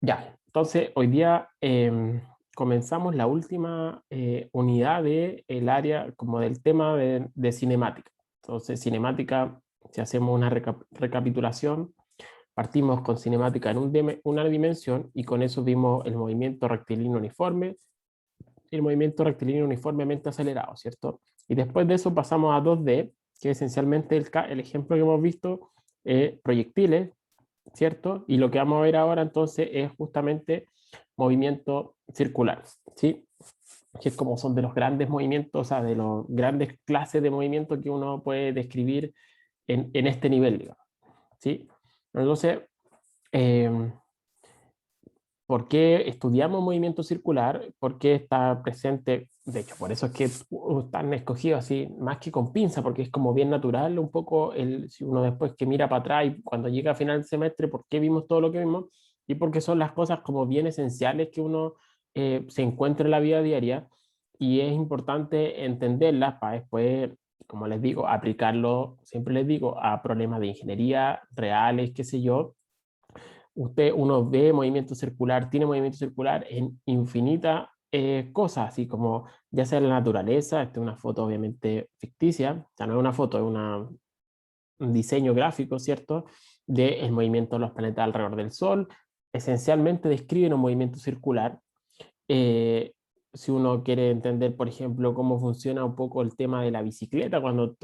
Ya, entonces hoy día comenzamos la última unidad del área como del tema de cinemática. Entonces, cinemática, si hacemos una recapitulación, partimos con cinemática en una dimensión y con eso vimos el movimiento rectilíneo uniforme y el movimiento rectilíneo uniformemente acelerado, ¿cierto? Y después de eso pasamos a 2D, que esencialmente el ejemplo que hemos visto, proyectiles, ¿cierto? Y lo que vamos a ver ahora entonces es justamente movimiento circular, ¿sí? Que es como son de los grandes movimientos, o sea, de los grandes clases de movimiento que uno puede describir en este nivel, digamos, ¿sí? Entonces, eh, ¿por qué estudiamos movimiento circular? ¿Por qué está presente? De hecho, por eso es que están escogidos así, más que con pinza, porque es como bien natural un poco, si uno después que mira para atrás y cuando llega a final del semestre, ¿por qué vimos todo lo que vimos? Y porque son las cosas como bien esenciales que uno se encuentra en la vida diaria y es importante entenderlas para después, como les digo, aplicarlo, siempre les digo, a problemas de ingeniería reales, qué sé yo. Uno ve movimiento circular, tiene movimiento circular en infinitas cosas, así como ya sea en la naturaleza. Esta es una foto obviamente ficticia, o sea, no es una foto, es un diseño gráfico, ¿cierto? Del movimiento de los planetas alrededor del Sol. Esencialmente describen un movimiento circular. Eh, si uno quiere entender, por ejemplo, cómo funciona un poco el tema de la bicicleta, cuando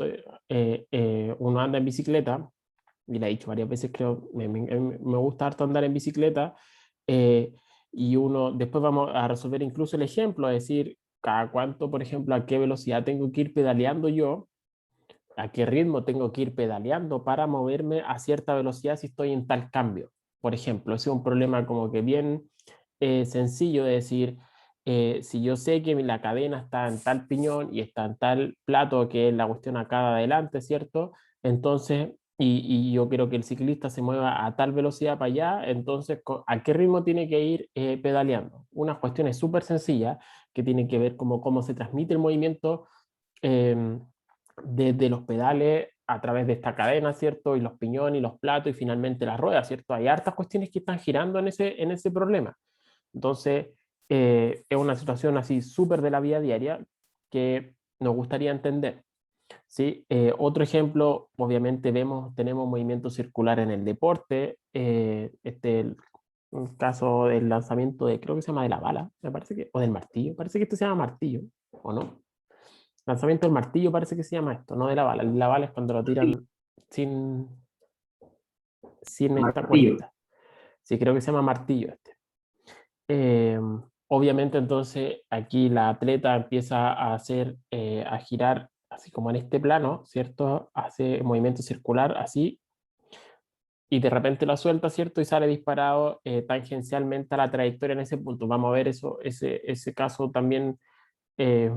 uno anda en bicicleta, y la he dicho varias veces, creo, me gusta harto andar en bicicleta, eh, y uno, después vamos a resolver incluso el ejemplo, es decir, cada cuánto, por ejemplo, a qué velocidad tengo que ir pedaleando yo, a qué ritmo tengo que ir pedaleando para moverme a cierta velocidad si estoy en tal cambio. Por ejemplo, ese es un problema como que bien sencillo de decir, si yo sé que la cadena está en tal piñón y está en tal plato, que es la cuestión acá adelante, ¿cierto? Entonces, y yo quiero que el ciclista se mueva a tal velocidad para allá, entonces, ¿a qué ritmo tiene que ir pedaleando? Unas cuestiones súper sencillas que tienen que ver como cómo se transmite el movimiento eh, desde los pedales a través de esta cadena, ¿cierto? Y los piñones y los platos y finalmente las ruedas, ¿cierto? Hay hartas cuestiones que están girando en ese problema. Entonces, es una situación así súper de la vida diaria que nos gustaría entender, ¿sí? Otro ejemplo, obviamente tenemos movimiento circular en el deporte, un caso del lanzamiento de, creo que se llama de la bala, me parece que, o del martillo, parece que esto se llama martillo, ¿o no? Lanzamiento del martillo parece que se llama esto, no de la bala. La bala es cuando lo Martillo, tiran sin, sin esta martillo. cuerdita. Sí, creo que se llama martillo este. Eh, Obviamente entonces aquí la atleta empieza a hacer, a girar así como en este plano, ¿cierto? Hace movimiento circular así y de repente la suelta, ¿cierto? Y sale disparado tangencialmente a la trayectoria en ese punto. Vamos a ver eso, ese caso también, eh,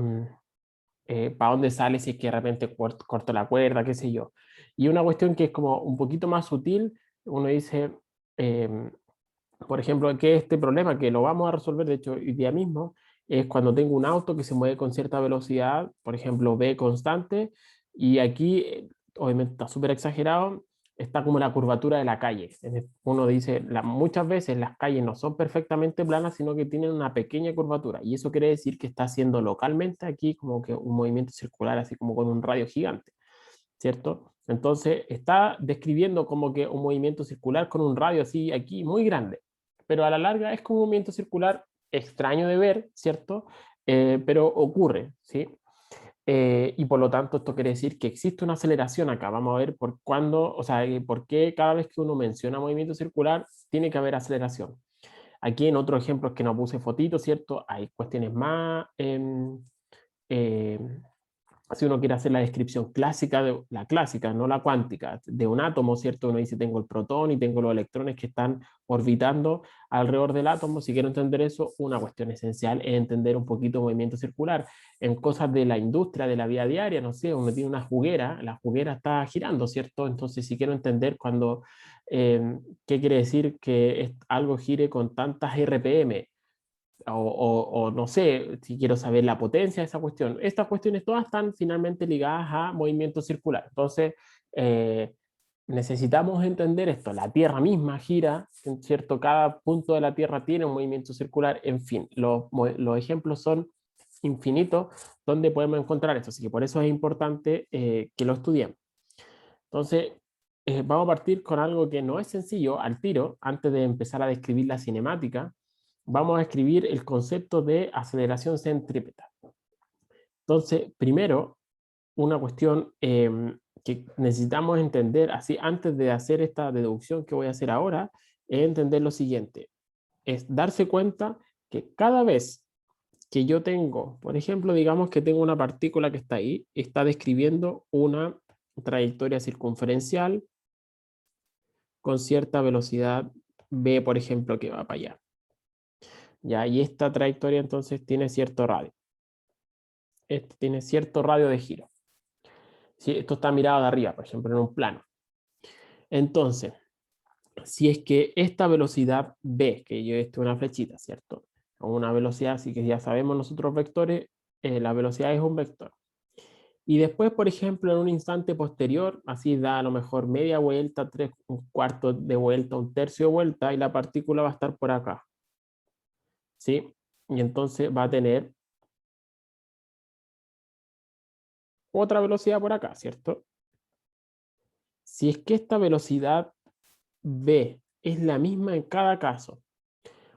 para dónde sale si es que de repente corto la cuerda, qué sé yo. Y una cuestión que es como un poquito más sutil, uno dice, eh, por ejemplo, que este problema que lo vamos a resolver, de hecho, hoy día mismo, es cuando tengo un auto que se mueve con cierta velocidad, por ejemplo, V constante, y aquí, obviamente está súper exagerado, está como la curvatura de la calle. Uno dice, muchas veces las calles no son perfectamente planas, sino que tienen una pequeña curvatura, y eso quiere decir que está haciendo localmente aquí como que un movimiento circular, así como con un radio gigante, ¿cierto? Entonces está describiendo como que un movimiento circular con un radio así aquí muy grande, pero a la larga es como un movimiento circular extraño de ver, ¿cierto? Pero ocurre, ¿sí? Y por lo tanto esto quiere decir que existe una aceleración acá. Vamos a ver por cuándo, o sea, por qué cada vez que uno menciona movimiento circular tiene que haber aceleración. Aquí en otro ejemplo es que no puse fotitos, ¿cierto? Hay cuestiones más eh, si uno quiere hacer la descripción clásica, la clásica, no la cuántica, de un átomo, ¿cierto? Uno dice, tengo el protón y tengo los electrones que están orbitando alrededor del átomo. Si quiero entender eso, una cuestión esencial es entender un poquito el movimiento circular. En cosas de la industria, de la vida diaria, no sé, uno tiene una juguera, la juguera está girando, ¿cierto? Entonces, si quiero entender qué quiere decir que algo gire con tantas RPM, o no sé, si quiero saber la potencia de esa cuestión. Estas cuestiones todas están finalmente ligadas a movimiento circular. Entonces, eh, necesitamos entender esto. La Tierra misma gira, ¿cierto? Cada punto de la Tierra tiene un movimiento circular, en fin, los ejemplos son infinitos donde podemos encontrar esto, así que por eso es importante que lo estudiemos. Entonces, vamos a partir con algo que no es sencillo al tiro, antes de empezar a describir la cinemática, vamos a escribir el concepto de aceleración centrípeta. Entonces, primero, una cuestión que necesitamos entender, así antes de hacer esta deducción que voy a hacer ahora, es entender lo siguiente, es darse cuenta que cada vez que yo tengo, por ejemplo, digamos que tengo una partícula que está ahí, está describiendo una trayectoria circunferencial con cierta velocidad v, por ejemplo, que va para allá. ¿Ya? Y esta trayectoria entonces tiene cierto radio. Esto tiene cierto radio de giro. ¿Sí? Esto está mirado de arriba, por ejemplo, en un plano. Entonces, si es que esta velocidad v, que yo esto es una flechita, ¿cierto? Una velocidad, así que ya sabemos nosotros vectores, la velocidad es un vector. Y después, por ejemplo, en un instante posterior, así da a lo mejor media vuelta, un cuarto de vuelta, un tercio de vuelta, y la partícula va a estar por acá. ¿Sí? Y entonces va a tener otra velocidad por acá, ¿cierto? Si es que esta velocidad v es la misma en cada caso,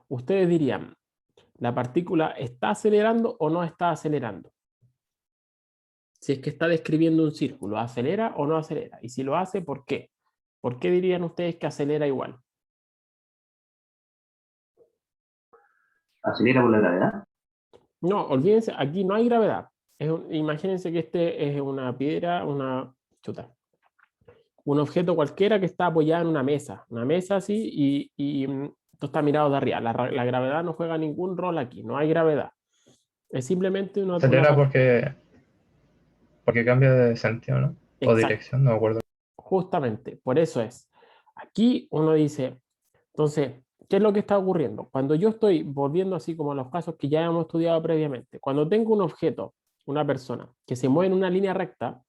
ustedes dirían, ¿la partícula está acelerando o no está acelerando? Si es que está describiendo un círculo, ¿acelera o no acelera? Y si lo hace, ¿por qué? ¿Por qué dirían ustedes que acelera igual? ¿Acelera por la gravedad? No, olvídense, aquí no hay gravedad. Imagínense que este es una piedra, un objeto cualquiera que está apoyado en una mesa así, y esto está mirado de arriba. La gravedad no juega ningún rol aquí, no hay gravedad. Es simplemente Acelera porque cambia de sentido, ¿no? O Exacto, dirección, no me acuerdo. justamente, por eso es. Aquí uno dice, entonces, ¿qué es lo que está ocurriendo? Cuando yo estoy volviendo así como a los casos que ya hemos estudiado previamente, cuando tengo un objeto, una persona, que se mueve en una línea recta,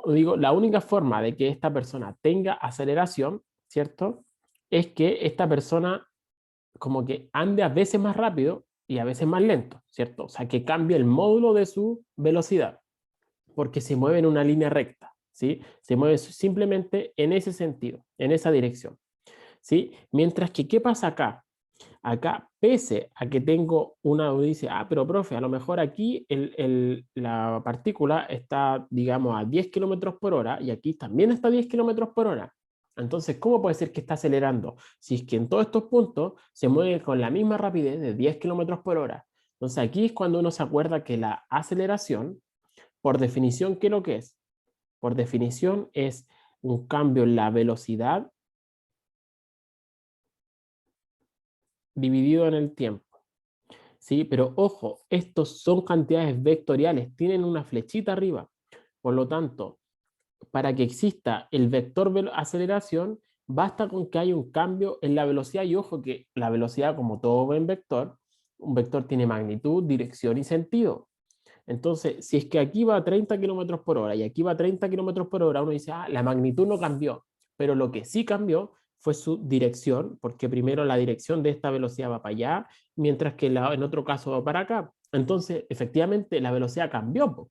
digo, la única forma de que esta persona tenga aceleración, ¿cierto? Es que esta persona como que ande a veces más rápido y a veces más lento, ¿cierto? O sea, que cambie el módulo de su velocidad, porque se mueve en una línea recta, ¿sí? Se mueve simplemente en ese sentido, en esa dirección, ¿sí? Mientras que, ¿qué pasa acá? Acá, pese a que tengo una, dice, pero profe, a lo mejor aquí la partícula está, digamos, a 10 kilómetros por hora y aquí también está a 10 kilómetros por hora. Entonces, ¿cómo puede ser que está acelerando? Si es que en todos estos puntos se mueve con la misma rapidez de 10 kilómetros por hora. Entonces, aquí es cuando uno se acuerda que la aceleración, por definición, ¿qué es lo que es? Por definición, es un cambio en la velocidad dividido en el tiempo. ¿Sí? Pero ojo, estos son cantidades vectoriales, tienen una flechita arriba. Por lo tanto, para que exista el vector aceleración, basta con que haya un cambio en la velocidad. Y ojo que la velocidad, como todo buen vector, un vector tiene magnitud, dirección y sentido. Entonces, si es que aquí va a 30 kilómetros por hora y aquí va a 30 kilómetros por hora, uno dice, la magnitud no cambió, pero lo que sí cambió fue su dirección, porque primero la dirección de esta velocidad va para allá, mientras que en otro caso va para acá. Entonces, efectivamente, la velocidad cambió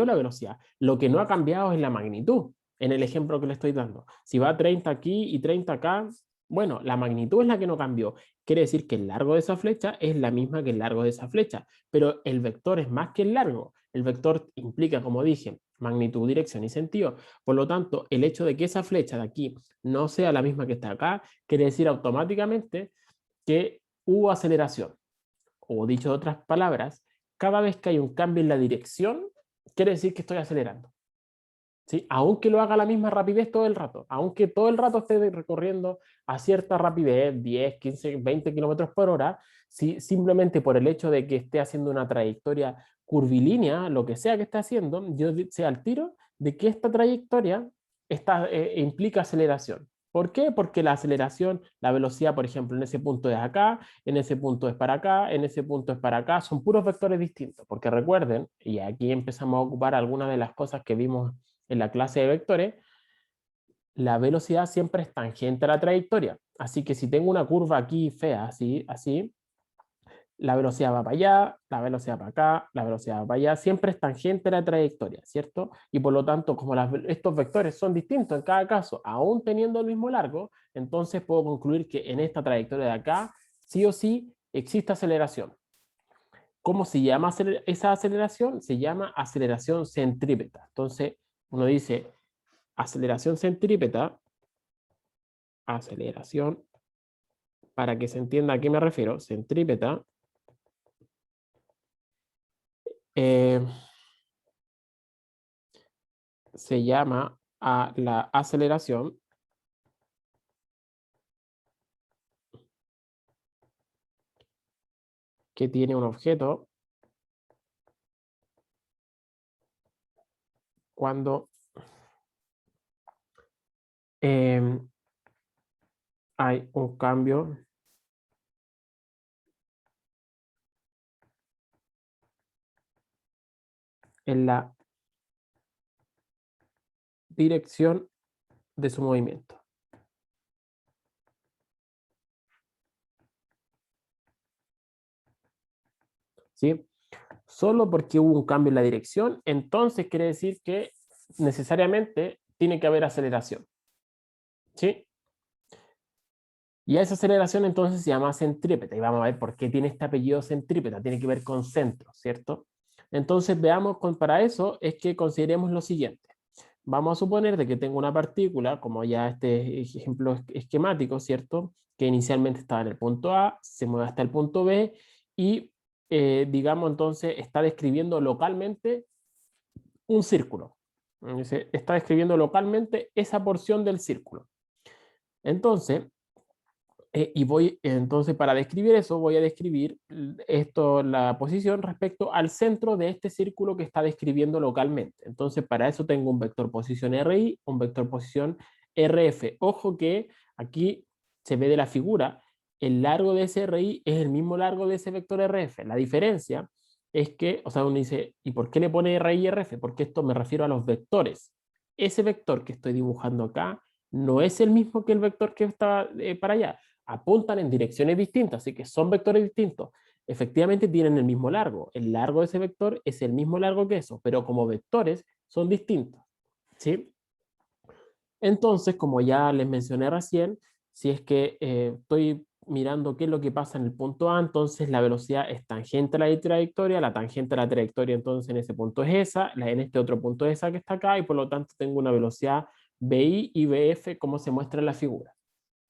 la velocidad. Lo que no ha cambiado es la magnitud, en el ejemplo que le estoy dando. Si va a 30 aquí y 30 acá, bueno, la magnitud es la que no cambió. Quiere decir que el largo de esa flecha es la misma que el largo de esa flecha, pero el vector es más que el largo. El vector implica, como dije, magnitud, dirección y sentido. Por lo tanto, el hecho de que esa flecha de aquí no sea la misma que está acá, quiere decir automáticamente que hubo aceleración. O dicho de otras palabras, cada vez que hay un cambio en la dirección, quiere decir que estoy acelerando. ¿Sí? Aunque lo haga a la misma rapidez todo el rato, aunque todo el rato esté recorriendo a cierta rapidez, 10, 15, 20 kilómetros por hora, si simplemente por el hecho de que esté haciendo una trayectoria curvilínea, lo que sea que esté haciendo, yo sé al tiro de que esta trayectoria implica aceleración. ¿Por qué? Porque la aceleración, la velocidad, por ejemplo, en ese punto es acá, en ese punto es para acá, en ese punto es para acá, son puros vectores distintos. Porque recuerden, y aquí empezamos a ocupar algunas de las cosas que vimos en la clase de vectores, la velocidad siempre es tangente a la trayectoria. Así que si tengo una curva aquí fea, así, la velocidad va para allá, la velocidad para acá, la velocidad va para allá, siempre es tangente a la trayectoria, ¿cierto? Y por lo tanto, como estos vectores son distintos en cada caso, aún teniendo el mismo largo, entonces puedo concluir que en esta trayectoria de acá, sí o sí, existe aceleración. ¿Cómo se llama esa aceleración? Se llama aceleración centrípeta. Entonces, uno dice aceleración centrípeta, aceleración, para que se entienda a qué me refiero, centrípeta, eh, se llama a la aceleración que tiene un objeto cuando eh, hay un cambio en la dirección de su movimiento. ¿Sí? Solo porque hubo un cambio en la dirección, entonces quiere decir que necesariamente tiene que haber aceleración. ¿Sí? Y a esa aceleración entonces se llama centrípeta. Y vamos a ver por qué tiene este apellido centrípeta. Tiene que ver con centro, ¿cierto? Entonces veamos, para eso es que consideremos lo siguiente. Vamos a suponer de que tengo una partícula, como ya este ejemplo esquemático, ¿cierto? Que inicialmente estaba en el punto A, se mueve hasta el punto B y, digamos, entonces está describiendo localmente un círculo. Está describiendo localmente esa porción del círculo. Entonces, entonces, para describir eso, voy a describir la posición respecto al centro de este círculo que está describiendo localmente. Entonces, para eso tengo un vector posición RI, un vector posición RF. Ojo que aquí se ve de la figura, el largo de ese RI es el mismo largo de ese vector RF. La diferencia es que, o sea, uno dice, ¿y por qué le pone RI y RF? Porque esto me refiero a los vectores. Ese vector que estoy dibujando acá no es el mismo que el vector que está para allá, apuntan en direcciones distintas, así que son vectores distintos. Efectivamente tienen el mismo largo. El largo de ese vector es el mismo largo que eso, pero como vectores son distintos. ¿Sí? Entonces, como ya les mencioné recién, si es que estoy mirando qué es lo que pasa en el punto A, entonces la velocidad es tangente a la trayectoria, la tangente a la trayectoria entonces en ese punto es esa, en este otro punto es esa que está acá, y por lo tanto tengo una velocidad BI y BF como se muestra en la figura.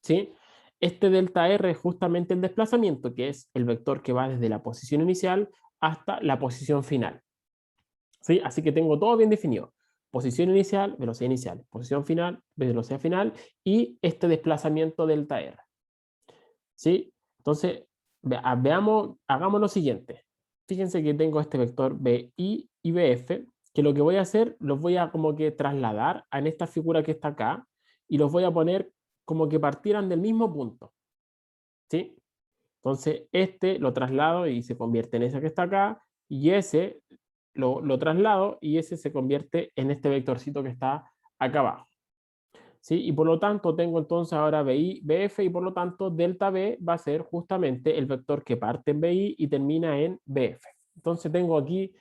¿Sí? Este delta R es justamente el desplazamiento, que es el vector que va desde la posición inicial hasta la posición final. ¿Sí? Así que tengo todo bien definido. Posición inicial, posición final, velocidad final y este desplazamiento delta R. ¿Sí? Entonces, veamos, hagamos lo siguiente. Fíjense que tengo este vector BI y BF, que lo que voy a hacer, los voy a como que trasladar en esta figura que está acá y los voy a poner como que partieran del mismo punto. ¿Sí? Entonces, este lo traslado y se convierte en ese que está acá, y ese lo traslado y ese se convierte en este vectorcito que está acá abajo. ¿Sí? Y por lo tanto tengo entonces ahora BI, BF y por lo tanto delta B va a ser justamente el vector que parte en BI y termina en BF. Entonces tengo aquí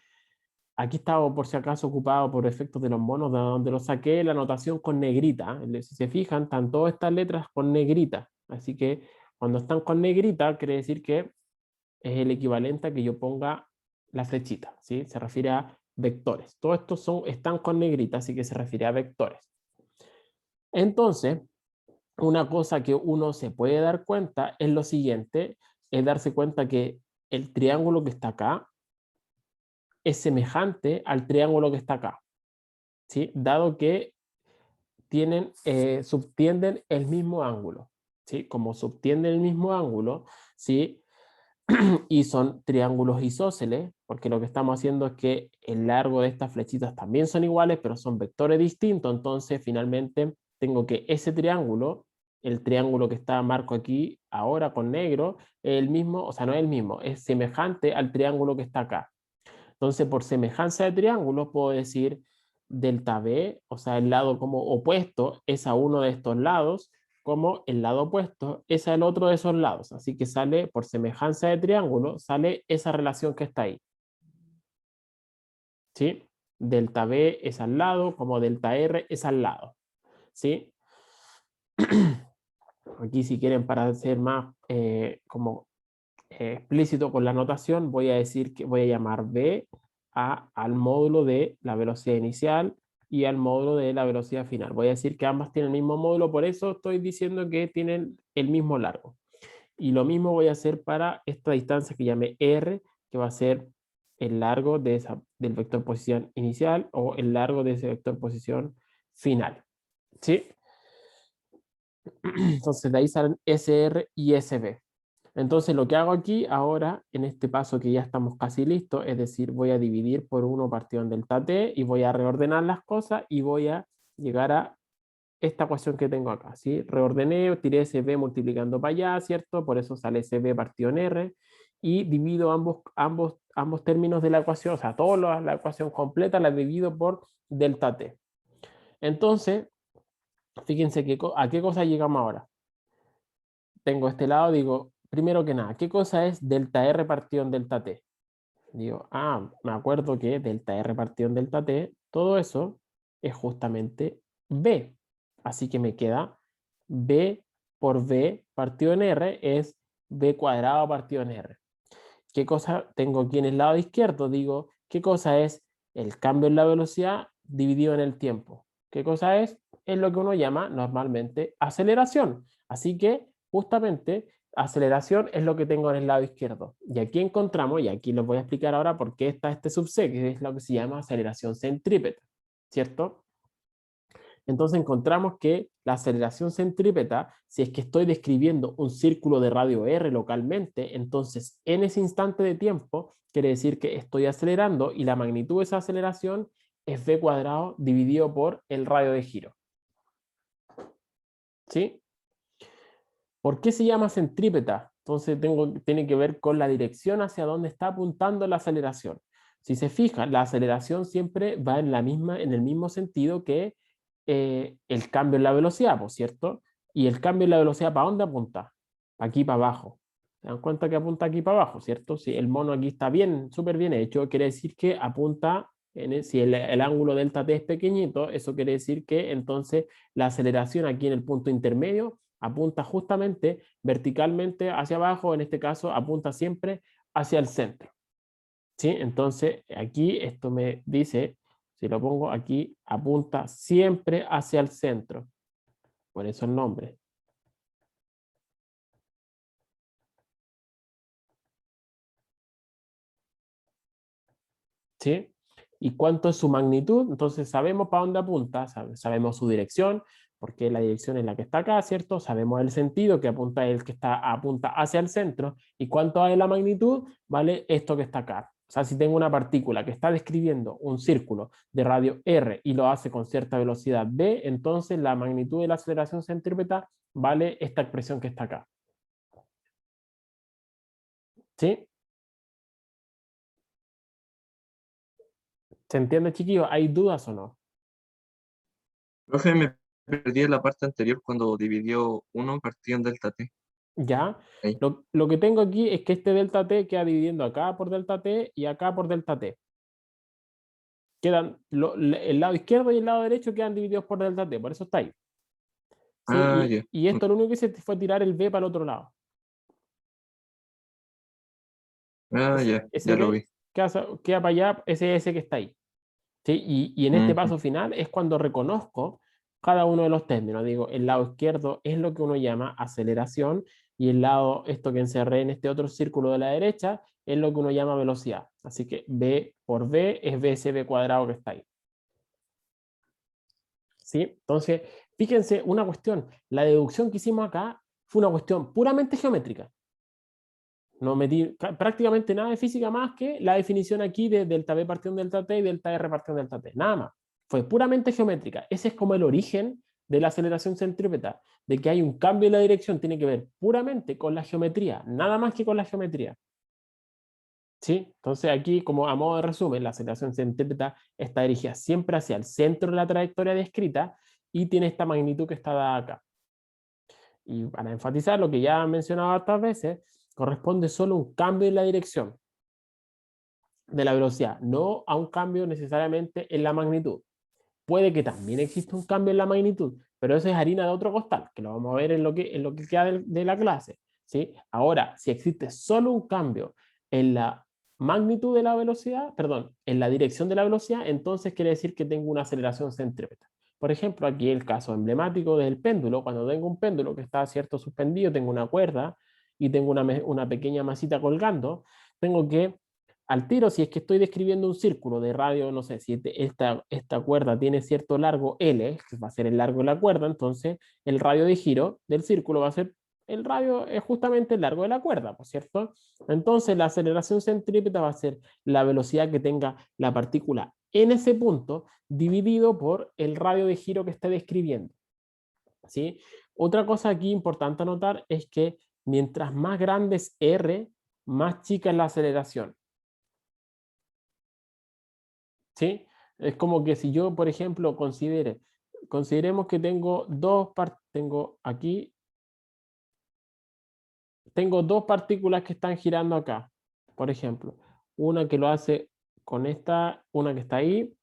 estaba por si acaso ocupado por efectos de los monos, de donde lo saqué la notación con negrita. Si se fijan, están todas estas letras con negrita. Así que cuando están con negrita, quiere decir que es el equivalente a que yo ponga la flechita, ¿sí? Se refiere a vectores. Todos estos están con negrita, así que se refiere a vectores. Entonces, una cosa que uno se puede dar cuenta es lo siguiente, es darse cuenta que el triángulo que está acá es semejante al triángulo que está acá, ¿sí? Dado que subtienden el mismo ángulo, ¿sí? Como subtienden el mismo ángulo, ¿sí? Y son triángulos isósceles, porque lo que estamos haciendo es que el largo de estas flechitas también son iguales, pero son vectores distintos, entonces finalmente tengo que ese triángulo, el triángulo que está marco aquí ahora con negro, es el mismo, o sea, no es el mismo, es semejante al triángulo que está acá. Entonces, por semejanza de triángulos, puedo decir delta B, o sea, el lado como opuesto es a uno de estos lados, como el lado opuesto es al otro de esos lados. Así que sale, por semejanza de triángulo, sale esa relación que está ahí. ¿Sí? Delta B es al lado, como delta R es al lado. ¿Sí? Aquí si quieren para ser más como explícito con la notación, voy a decir que voy a llamar B al módulo de la velocidad inicial y al módulo de la velocidad final. Voy a decir que ambas tienen el mismo módulo, por eso estoy diciendo que tienen el mismo largo. Y lo mismo voy a hacer para esta distancia que llame R, que va a ser el largo del vector posición inicial o el largo de ese vector posición final. ¿Sí? Entonces de ahí salen SR y SB. Entonces lo que hago aquí ahora, en este paso que ya estamos casi listos, es decir, voy a dividir por 1 partido en delta t y voy a reordenar las cosas y voy a llegar a esta ecuación que tengo acá, ¿sí? Reordené, tiré SB multiplicando para allá, ¿cierto? Por eso sale SB partido en R y divido ambos términos de la ecuación, o sea, toda la ecuación completa la divido por delta t. Entonces, fíjense a qué cosa llegamos ahora. Tengo este lado, digo, primero que nada, ¿qué cosa es delta R partido en delta t? Digo, me acuerdo que delta R partido en delta t, todo eso es justamente B. Así que me queda B por B partido en R es B cuadrado partido en R. ¿Qué cosa tengo aquí en el lado izquierdo? Digo, ¿qué cosa es el cambio en la velocidad dividido en el tiempo? ¿Qué cosa es? Es lo que uno llama normalmente aceleración. Así que justamente aceleración es lo que tengo en el lado izquierdo. Y aquí encontramos, y aquí les voy a explicar ahora por qué está este subset, que es lo que se llama aceleración centrípeta, ¿cierto? Entonces encontramos que la aceleración centrípeta, si es que estoy describiendo un círculo de radio R localmente, entonces en ese instante de tiempo quiere decir que estoy acelerando y la magnitud de esa aceleración es v cuadrado dividido por el radio de giro. ¿Sí? ¿Por qué se llama centrípeta? Entonces tiene que ver con la dirección hacia donde está apuntando la aceleración. Si se fijan, la aceleración siempre va en el mismo sentido que el cambio en la velocidad, ¿por cierto? Y el cambio en la velocidad, ¿para dónde apunta? Aquí para abajo. ¿Se dan cuenta que apunta aquí para abajo, cierto? Si el mono aquí está bien, súper bien hecho, quiere decir que apunta, si el ángulo delta t es pequeñito, eso quiere decir que entonces la aceleración aquí en el punto intermedio apunta justamente verticalmente hacia abajo, en este caso apunta siempre hacia el centro. ¿Sí? Entonces aquí esto me dice, si lo pongo aquí, apunta siempre hacia el centro. Por eso el nombre. ¿Sí? ¿Y cuánto es su magnitud? Entonces sabemos para dónde apunta, sabemos su dirección, porque la dirección es la que está acá, ¿cierto? Sabemos el sentido que apunta el que apunta hacia el centro. ¿Y cuánto es la magnitud? Vale esto que está acá. O sea, si tengo una partícula que está describiendo un círculo de radio R y lo hace con cierta velocidad v, entonces la magnitud de la aceleración centrípeta vale esta expresión que está acá. ¿Sí? ¿Se entiende, chiquillos? ¿Hay dudas o no? Profe, me perdí en la parte anterior cuando dividió 1 partido en delta t. ¿Ya? Ahí. Lo que tengo aquí es que este delta t queda dividiendo acá por delta t y acá por delta t. Quedan el lado izquierdo y el lado derecho quedan divididos por delta t, por eso está ahí. ¿Sí? Ya. Y esto lo único que hice fue tirar el b para el otro lado. Ya, Ese ya lo b vi. queda para allá, ese S que está ahí. ¿Sí? Y en este Ujú. paso final es cuando reconozco cada uno de los términos. Digo, el lado izquierdo es lo que uno llama aceleración y el lado, esto que encerré en este otro círculo de la derecha, es lo que uno llama velocidad. Así que B por B es BSV cuadrado que está ahí. ¿Sí? Entonces, fíjense una cuestión. La deducción que hicimos acá fue una cuestión puramente geométrica. No metí prácticamente nada de física más que la definición aquí de delta B partición delta T y delta R partición delta T. Nada más. Fue puramente geométrica. Ese es como el origen de la aceleración centrípeta. De que hay un cambio en la dirección tiene que ver puramente con la geometría. Nada más que con la geometría. ¿Sí? Entonces aquí, como a modo de resumen, la aceleración centrípeta está dirigida siempre hacia el centro de la trayectoria descrita y tiene esta magnitud que está dada acá. Y para enfatizar lo que ya he mencionado otras veces, corresponde solo a un cambio en la dirección de la velocidad, no a un cambio necesariamente en la magnitud. Puede que también exista un cambio en la magnitud, pero eso es harina de otro costal, que lo vamos a ver en lo que queda de la clase. ¿Sí? Ahora, si existe solo un cambio en la magnitud de la velocidad, perdón, en la dirección de la velocidad, entonces quiere decir que tengo una aceleración centrípeta. Por ejemplo, aquí el caso emblemático del péndulo, cuando tengo un péndulo que está cierto suspendido, tengo una cuerda y tengo una pequeña masita colgando, tengo que al tiro, si es que estoy describiendo un círculo de radio, no sé, si esta cuerda tiene cierto largo L, que va a ser el largo de la cuerda, entonces el radio de giro del círculo va a ser, el radio es justamente el largo de la cuerda, ¿por cierto? Entonces la aceleración centrípeta va a ser la velocidad que tenga la partícula en ese punto dividido por el radio de giro que esté describiendo. ¿Sí? Otra cosa aquí importante anotar es que mientras más grande es R, más chica es la aceleración. ¿Sí? Es como que si yo, por ejemplo, consideremos que tengo dos partículas que están girando acá, por ejemplo, una que lo hace con una que está ahí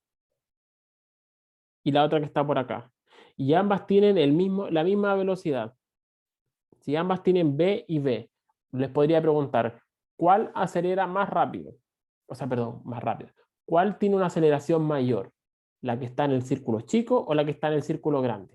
y la otra que está por acá. Y ambas tienen la misma velocidad. Si ambas tienen B y B, les podría preguntar, ¿cuál acelera más rápido? O sea, perdón, más rápido. ¿Cuál tiene una aceleración mayor? ¿La que está en el círculo chico o la que está en el círculo grande?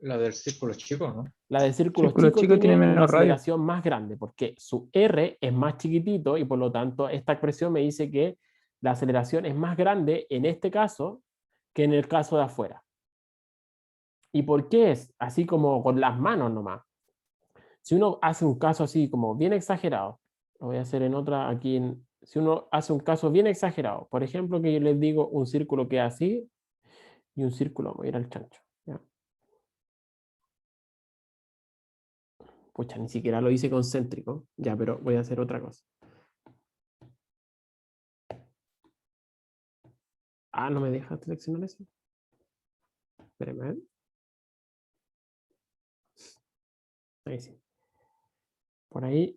La del círculo chico, ¿no? La del círculo Círculo chico chico tiene tiene una menos radio. aceleración más grande porque su R es más chiquitito y por lo tanto esta expresión me dice que la aceleración es más grande en este caso que en el caso de afuera. ¿Y por qué es? Así como con las manos nomás. Si uno hace un caso así como bien exagerado, lo voy a hacer en otra aquí, si uno hace un caso bien exagerado, por ejemplo que yo les digo un círculo que es así y un círculo, voy a ir al chancho. ¿Ya? Pucha, ni siquiera lo hice concéntrico, ya, pero voy a hacer otra cosa. Ah, no me deja seleccionar eso. Espérame. Ahí sí. Por ahí,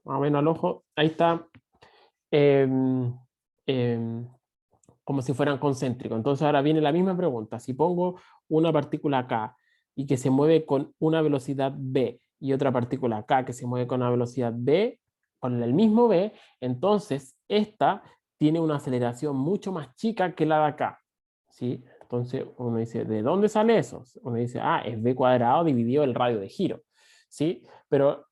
más o menos al ojo, ahí está. em, em, como si fueran concéntricos. Entonces ahora viene la misma pregunta. Si pongo una partícula acá y que se mueve con una velocidad b y otra partícula acá que se mueve con una velocidad b, con el mismo b, entonces esta tiene una aceleración mucho más chica que la de acá. ¿Sí? Entonces uno dice, ¿de dónde sale eso? Uno dice, ah, es b cuadrado dividido el radio de giro. ¿Sí? Pero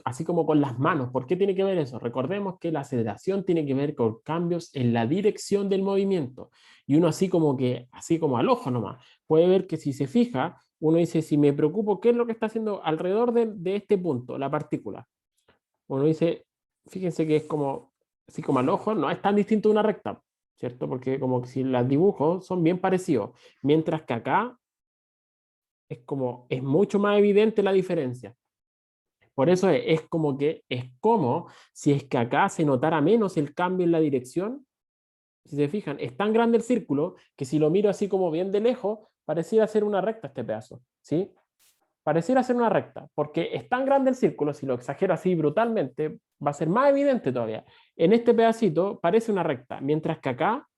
así como con las manos. ¿Por qué tiene que ver eso? Recordemos que la aceleración tiene que ver con cambios en la dirección del movimiento. Y uno así como al ojo nomás, puede ver que si se fija, uno dice, si me preocupo, ¿qué es lo que está haciendo alrededor de este punto, la partícula? Uno dice, fíjense que es como, así como al ojo, no es tan distinto de una recta, ¿cierto? Porque como que si los dibujos son bien parecidos, mientras que acá es mucho más evidente la diferencia. Por eso es como que es como si es que acá se notara menos el cambio en la dirección. Si se fijan, es tan grande el círculo que si lo miro así como bien de lejos, pareciera ser una recta este pedazo. ¿Sí? Pareciera ser una recta, porque es tan grande el círculo, si lo exagero así brutalmente, va a ser más evidente todavía. En este pedacito parece una recta, mientras que acá,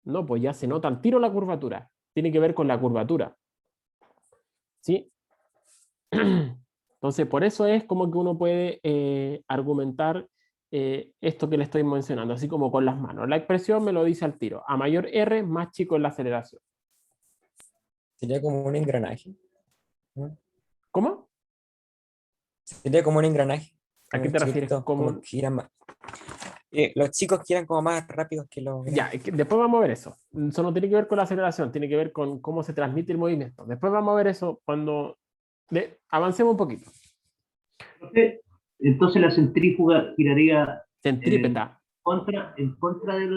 no, pues ya se nota al tiro la curvatura. Tiene que ver con la curvatura. ¿Sí? Entonces, por eso es como que uno puede argumentar esto que le estoy mencionando, así como con las manos. La expresión me lo dice al tiro. A mayor R, más chico es la aceleración. Sería como un engranaje, ¿no? ¿Cómo? Sería como un engranaje, ¿A como qué los te refieres? chiquitos, como que giran más. Los chicos giran como más rápidos que los Ya, grandes. después vamos a ver eso. Eso no tiene que ver con la aceleración, tiene que ver con cómo se transmite el movimiento. Después vamos a ver eso cuando avancemos un poquito. Entonces la centrífuga giraría Centrípeta. en contra de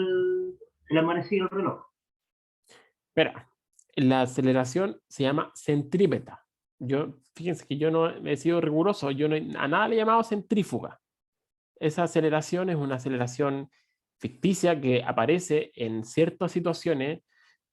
la manecilla del reloj. Espera, la aceleración se llama centrípeta. Fíjense que yo no he sido riguroso, yo a nada le he llamado centrífuga. Esa aceleración es una aceleración ficticia que aparece en ciertas situaciones,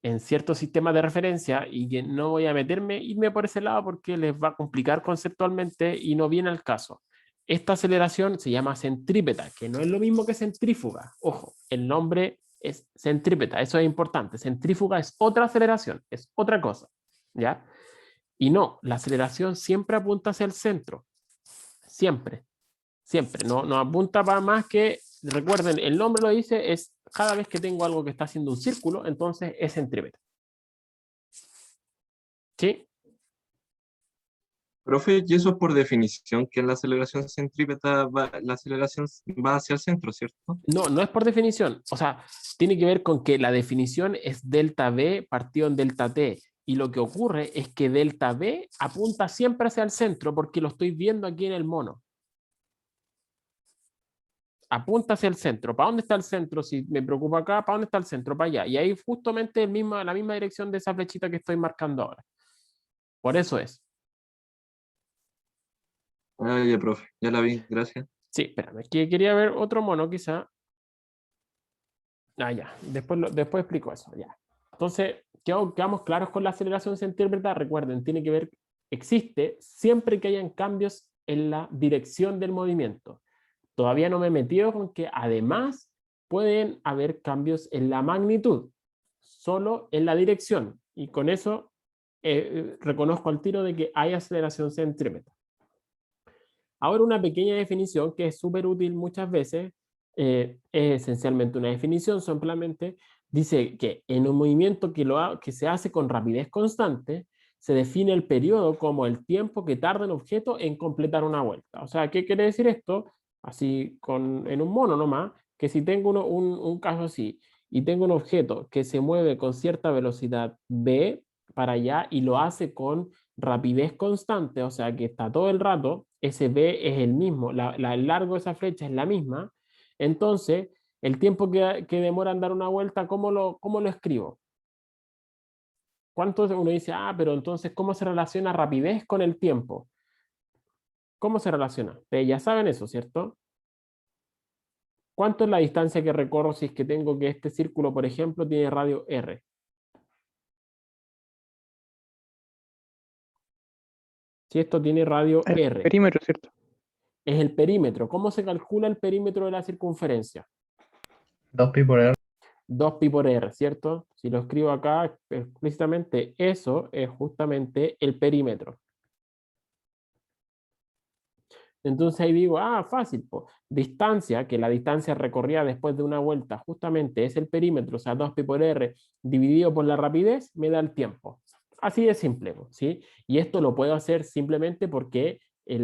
en ciertos sistemas de referencia, y que no voy a irme por ese lado porque les va a complicar conceptualmente y no viene al caso. Esta aceleración se llama centrípeta, que no es lo mismo que centrífuga. Ojo, el nombre es centrípeta, eso es importante. Centrífuga es otra aceleración, es otra cosa, ¿ya? Y no, la aceleración siempre apunta hacia el centro, siempre, siempre. No apunta para más que, recuerden, el nombre lo dice, es cada vez que tengo algo que está haciendo un círculo, entonces es centrípeta. ¿Sí? Profe, y eso es por definición que en la aceleración centrípeta la aceleración va hacia el centro, ¿cierto? No es por definición. O sea, tiene que ver con que la definición es delta V partido en delta T. Y lo que ocurre es que delta V apunta siempre hacia el centro porque lo estoy viendo aquí en el mono. Apunta hacia el centro. ¿Para dónde está el centro? Si me preocupa acá, ¿para dónde está el centro? Para allá. Y ahí justamente la misma dirección de esa flechita que estoy marcando ahora. Por eso es. Ah, ya, profe, ya la vi, gracias. Sí, espérame. Quería ver otro mono quizá. Ah, ya. Después explico eso. Ya. Entonces, quedamos claros con la aceleración centrípeta. Recuerden, tiene que ver, existe siempre que hayan cambios en la dirección del movimiento. Todavía no me he metido con que además pueden haber cambios en la magnitud, solo en la dirección. Y con eso reconozco al tiro de que hay aceleración centrípeta. Ahora una pequeña definición que es súper útil muchas veces, es esencialmente una definición, simplemente dice que en un movimiento que se hace con rapidez constante, se define el periodo como el tiempo que tarda el objeto en completar una vuelta. O sea, ¿qué quiere decir esto? Así en un mono nomás, que si tengo un caso así y tengo un objeto que se mueve con cierta velocidad v para allá y lo hace con rapidez constante, o sea que está todo el rato, ese v es el mismo, el largo de esa flecha es la misma, entonces el tiempo que demora en dar una vuelta, ¿cómo lo escribo? ¿Cuánto uno dice, pero entonces, ¿cómo se relaciona rapidez con el tiempo? ¿Cómo se relaciona? Ustedes ya saben eso, ¿cierto? ¿Cuánto es la distancia que recorro si es que tengo que este círculo, por ejemplo, tiene radio r? Si esto tiene radio El r, perímetro, ¿cierto? es el perímetro. ¿Cómo se calcula el perímetro de la circunferencia? 2pi por r. 2pi por r, ¿cierto? Si lo escribo acá explícitamente, eso es justamente el perímetro. Entonces ahí digo, fácil, po. Distancia, que la distancia recorrida después de una vuelta justamente es el perímetro, o sea, 2pi por r dividido por la rapidez, me da el tiempo. Así de simple, ¿sí? Y esto lo puedo hacer simplemente porque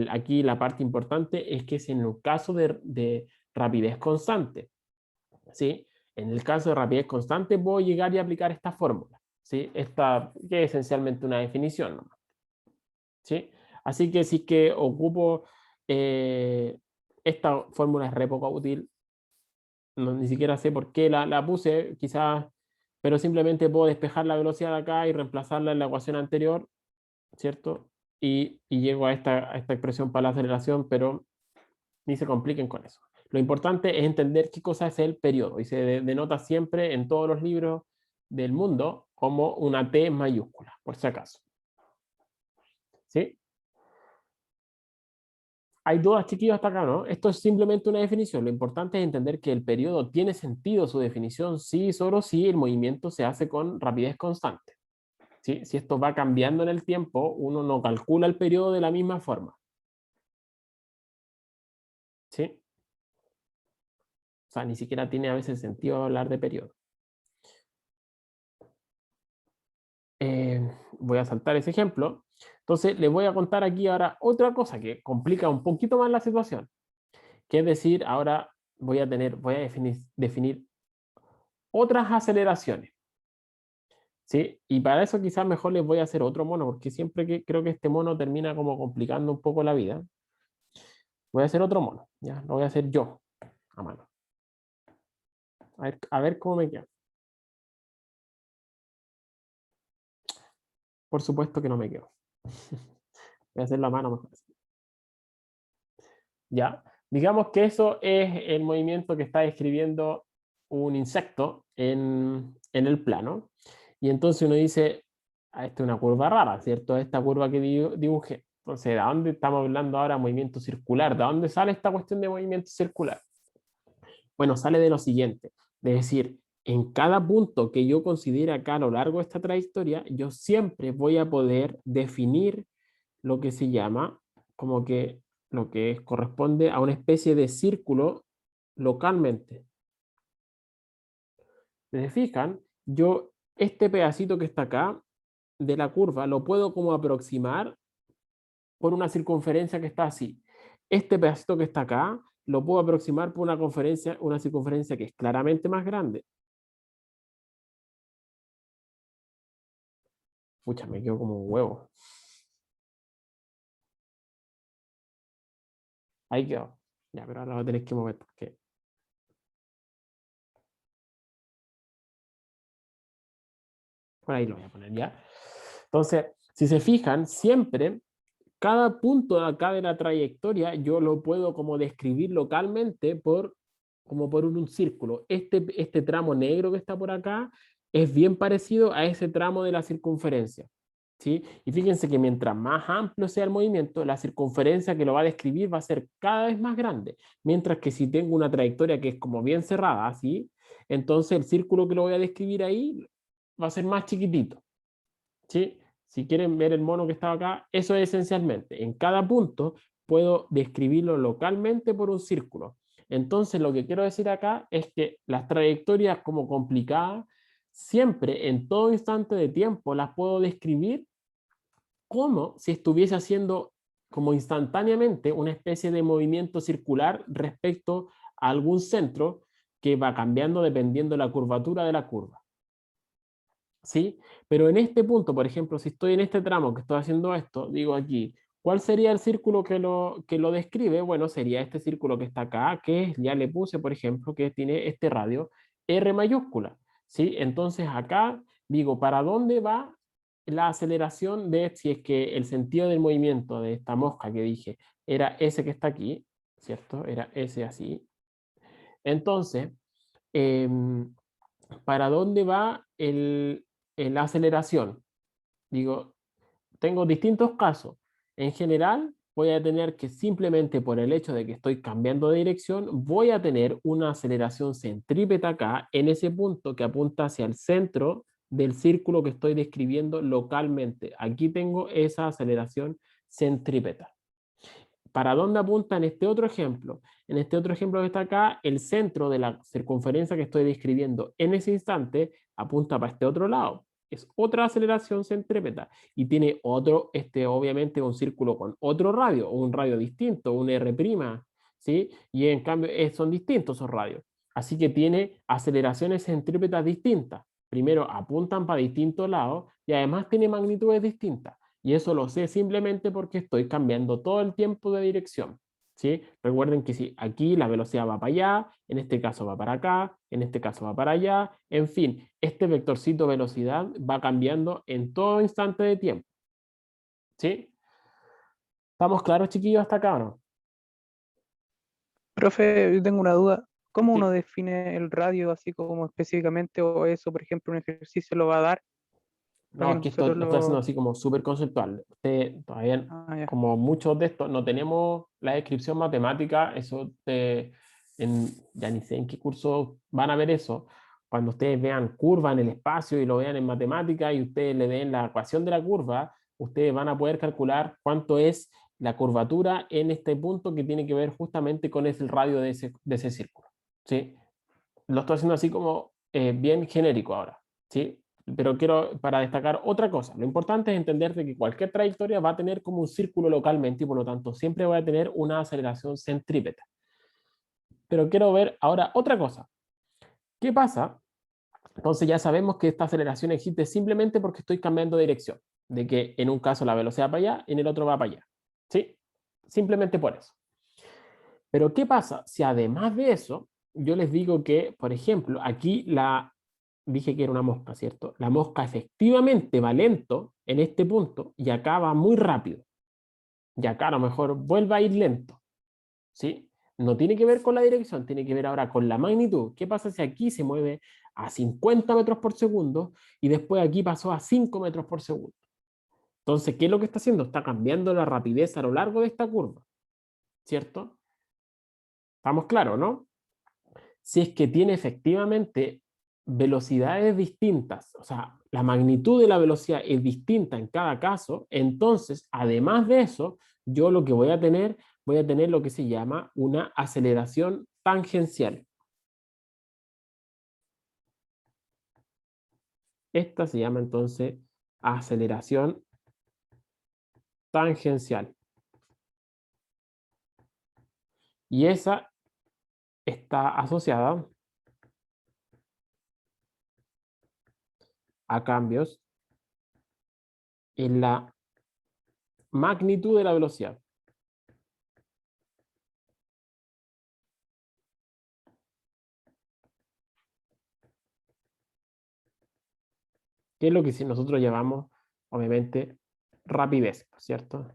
aquí la parte importante es que es en un caso de rapidez constante, ¿sí? En el caso de rapidez constante puedo llegar y aplicar esta fórmula, ¿sí? Esta que es esencialmente una definición, ¿no? ¿Sí? Así que si es que ocupo esta fórmula es re poco útil, ni siquiera sé por qué la puse, quizás, pero simplemente puedo despejar la velocidad de acá y reemplazarla en la ecuación anterior, ¿cierto? Y llego a esta expresión para la aceleración, pero ni se compliquen con eso. Lo importante es entender qué cosa es el periodo y se denota siempre en todos los libros del mundo como una T mayúscula, por si acaso. ¿Sí? Hay dudas, chiquillos, hasta acá, ¿no? Esto es simplemente una definición. Lo importante es entender que el periodo tiene sentido su definición sí, solo si el movimiento se hace con rapidez constante. ¿Sí? Si esto va cambiando en el tiempo, uno no calcula el periodo de la misma forma. ¿Sí? O sea, ni siquiera tiene a veces sentido hablar de periodo. Voy a saltar ese ejemplo. Entonces, les voy a contar aquí ahora otra cosa que complica un poquito más la situación. Que es decir, ahora voy a definir otras aceleraciones. ¿Sí? Y para eso quizás mejor les voy a hacer otro mono, porque siempre que creo que este mono termina como complicando un poco la vida. Voy a hacer otro mono, ¿ya? Lo voy a hacer yo, a mano. A ver cómo me queda. Por supuesto que no me quedo. Voy a hacerlo a mano mejor. ¿Ya? Digamos que eso es el movimiento que está describiendo un insecto en el plano. Y entonces uno dice, ah, esta es una curva rara, ¿cierto? Esta curva que dibujé. Entonces, ¿de dónde estamos hablando ahora? Movimiento circular. ¿De dónde sale esta cuestión de movimiento circular? Bueno, sale de lo siguiente. Es decir, en cada punto que yo considere acá a lo largo de esta trayectoria, yo siempre voy a poder definir lo que se llama como que lo que corresponde a una especie de círculo localmente. ¿Se fijan? Yo este pedacito que está acá de la curva lo puedo como aproximar por una circunferencia que está así. Este pedacito que está acá lo puedo aproximar por una circunferencia que es claramente más grande. Pucha, me quedo como un huevo. Ahí quedó. Ya, pero ahora lo tenéis que mover porque... Por ahí lo voy a poner ya. Entonces, si se fijan, siempre cada punto de acá de la trayectoria yo lo puedo como describir localmente como por un círculo. Este tramo negro que está por acá es bien parecido a ese tramo de la circunferencia. ¿Sí? Y fíjense que mientras más amplio sea el movimiento, la circunferencia que lo va a describir va a ser cada vez más grande. Mientras que si tengo una trayectoria que es como bien cerrada, ¿sí? Entonces el círculo que lo voy a describir ahí va a ser más chiquitito. ¿Sí? Si quieren ver el mono que estaba acá, eso es esencialmente. En cada punto puedo describirlo localmente por un círculo. Entonces lo que quiero decir acá es que las trayectorias como complicadas, siempre en todo instante de tiempo las puedo describir como si estuviese haciendo como instantáneamente una especie de movimiento circular respecto a algún centro que va cambiando dependiendo de la curvatura de la curva. ¿Sí? Pero en este punto, por ejemplo, si estoy en este tramo que estoy haciendo esto, digo aquí, ¿cuál sería el círculo que lo describe? Bueno, sería este círculo que está acá, que ya le puse, por ejemplo, que tiene este radio R mayúscula. ¿Sí? Entonces acá digo, ¿para dónde va la aceleración de, si es que el sentido del movimiento de esta mosca que dije era ese que está aquí, ¿cierto? Era ese así. Entonces, ¿para dónde va la aceleración? Digo, tengo distintos casos. En general, voy a tener que simplemente por el hecho de que estoy cambiando de dirección, voy a tener una aceleración centrípeta acá, en ese punto que apunta hacia el centro del círculo que estoy describiendo localmente. Aquí tengo esa aceleración centrípeta. ¿Para dónde apunta en este otro ejemplo? En este otro ejemplo que está acá, el centro de la circunferencia que estoy describiendo en ese instante apunta para este otro lado. Es otra aceleración centrípeta y tiene otro, obviamente un círculo con otro radio, o un radio distinto, un R', ¿sí? Y en cambio son distintos esos radios. Así que tiene aceleraciones centrípetas distintas. Primero apuntan para distintos lados y además tiene magnitudes distintas. Y eso lo sé simplemente porque estoy cambiando todo el tiempo de dirección. ¿Sí? Recuerden que si aquí la velocidad va para allá, en este caso va para acá, en este caso va para allá, en fin, este vectorcito velocidad va cambiando en todo instante de tiempo. ¿Sí? ¿Estamos claros, chiquillos, hasta acá o no? Profe, yo tengo una duda. ¿Cómo Sí. uno define el radio así como específicamente o eso, por ejemplo, un ejercicio lo va a dar No, para que aquí esto nosotros lo estoy haciendo lo... así como súper conceptual. Todavía, Ah, ya. como muchos de estos, no tenemos la descripción matemática, ya ni sé en qué curso van a ver eso. Cuando ustedes vean curva en el espacio y lo vean en matemática y ustedes le den la ecuación de la curva, ustedes van a poder calcular cuánto es la curvatura en este punto que tiene que ver justamente con el radio de ese círculo. ¿Sí? Lo estoy haciendo así como bien genérico ahora. ¿Sí? Pero quiero para destacar otra cosa. Lo importante es entender de que cualquier trayectoria va a tener como un círculo localmente y por lo tanto siempre va a tener una aceleración centrípeta. Pero quiero ver ahora otra cosa. ¿Qué pasa? Entonces ya sabemos que esta aceleración existe simplemente porque estoy cambiando de dirección. De que en un caso la velocidad va para allá, en el otro va para allá. ¿Sí? Simplemente por eso. Pero ¿qué pasa? Si además de eso, yo les digo que, por ejemplo, aquí dije que era una mosca, ¿cierto? La mosca efectivamente va lento en este punto y acá va muy rápido. Y acá a lo mejor vuelve a ir lento, ¿sí? No tiene que ver con la dirección, tiene que ver ahora con la magnitud. ¿Qué pasa si aquí se mueve a 50 metros por segundo y después aquí pasó a 5 metros por segundo? Entonces, ¿qué es lo que está haciendo? Está cambiando la rapidez a lo largo de esta curva, ¿cierto? ¿Estamos claros, no? Si es que tiene efectivamente velocidades distintas, o sea, la magnitud de la velocidad es distinta en cada caso, entonces, además de eso, yo lo que voy a tener lo que se llama una aceleración tangencial. Esta se llama entonces aceleración tangencial. Y esa está asociada a cambios en la magnitud de la velocidad. Que es lo que nosotros llamamos, obviamente, rapidez, ¿cierto?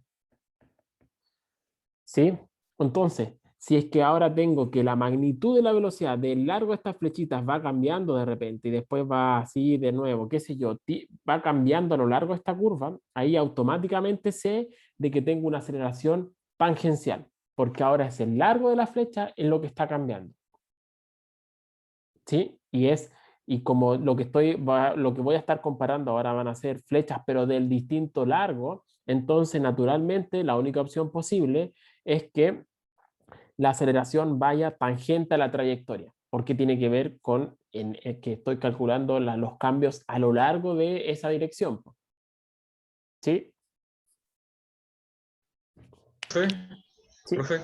¿Sí? Entonces, si es que ahora tengo que la magnitud de la velocidad del largo de estas flechitas va cambiando de repente y después va así de nuevo, qué sé yo, va cambiando a lo largo de esta curva, ahí automáticamente sé de que tengo una aceleración tangencial, porque ahora es el largo de la flecha en lo que está cambiando. ¿Sí? Y como lo que lo que voy a estar comparando ahora van a ser flechas, pero del distinto largo, entonces naturalmente la única opción posible es que la aceleración vaya tangente a la trayectoria, porque tiene que ver con que estoy calculando los cambios a lo largo de esa dirección. ¿Sí? Profe, Sí. profe,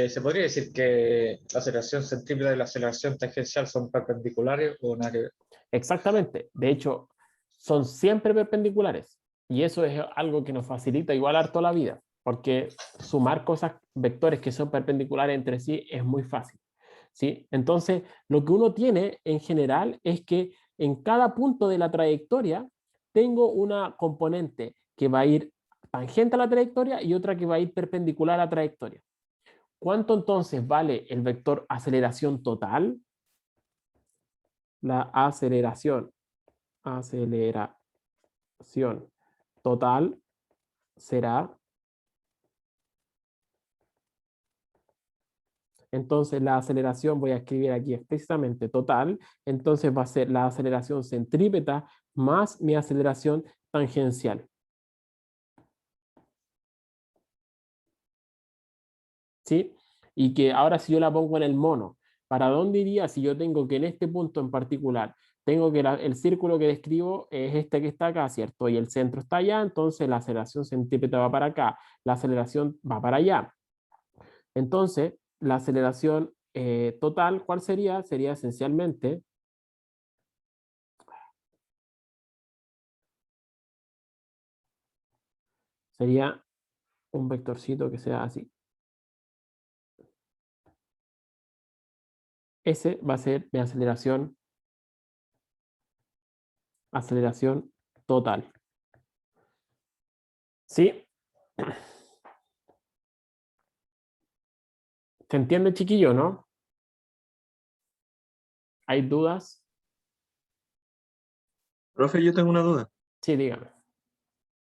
¿se podría decir que la aceleración centrípeta y la aceleración tangencial son perpendiculares o nada que ver? Exactamente. De hecho, son siempre perpendiculares. Y eso es algo que nos facilita igual harto la vida, porque sumar cosas, vectores que son perpendiculares entre sí es muy fácil. ¿Sí? Entonces, lo que uno tiene en general es que en cada punto de la trayectoria tengo una componente que va a ir tangente a la trayectoria y otra que va a ir perpendicular a la trayectoria. ¿Cuánto entonces vale el vector aceleración total? La aceleración total será, entonces la aceleración, voy a escribir aquí explícitamente total, entonces va a ser la aceleración centrípeta más mi aceleración tangencial. ¿Sí? Y que ahora si yo la pongo en el mono, ¿para dónde iría si yo tengo que en este punto en particular, tengo que el círculo que describo es este que está acá, ¿cierto? Y el centro está allá, entonces la aceleración centrípeta va para acá, la aceleración va para allá. Entonces, la aceleración total, ¿cuál sería? Sería esencialmente sería un vectorcito que sea así. Ese va a ser mi aceleración total. ¿Sí? ¿Se entiende, chiquillo, no? ¿Hay dudas? Profe, yo tengo una duda. Sí, dígame.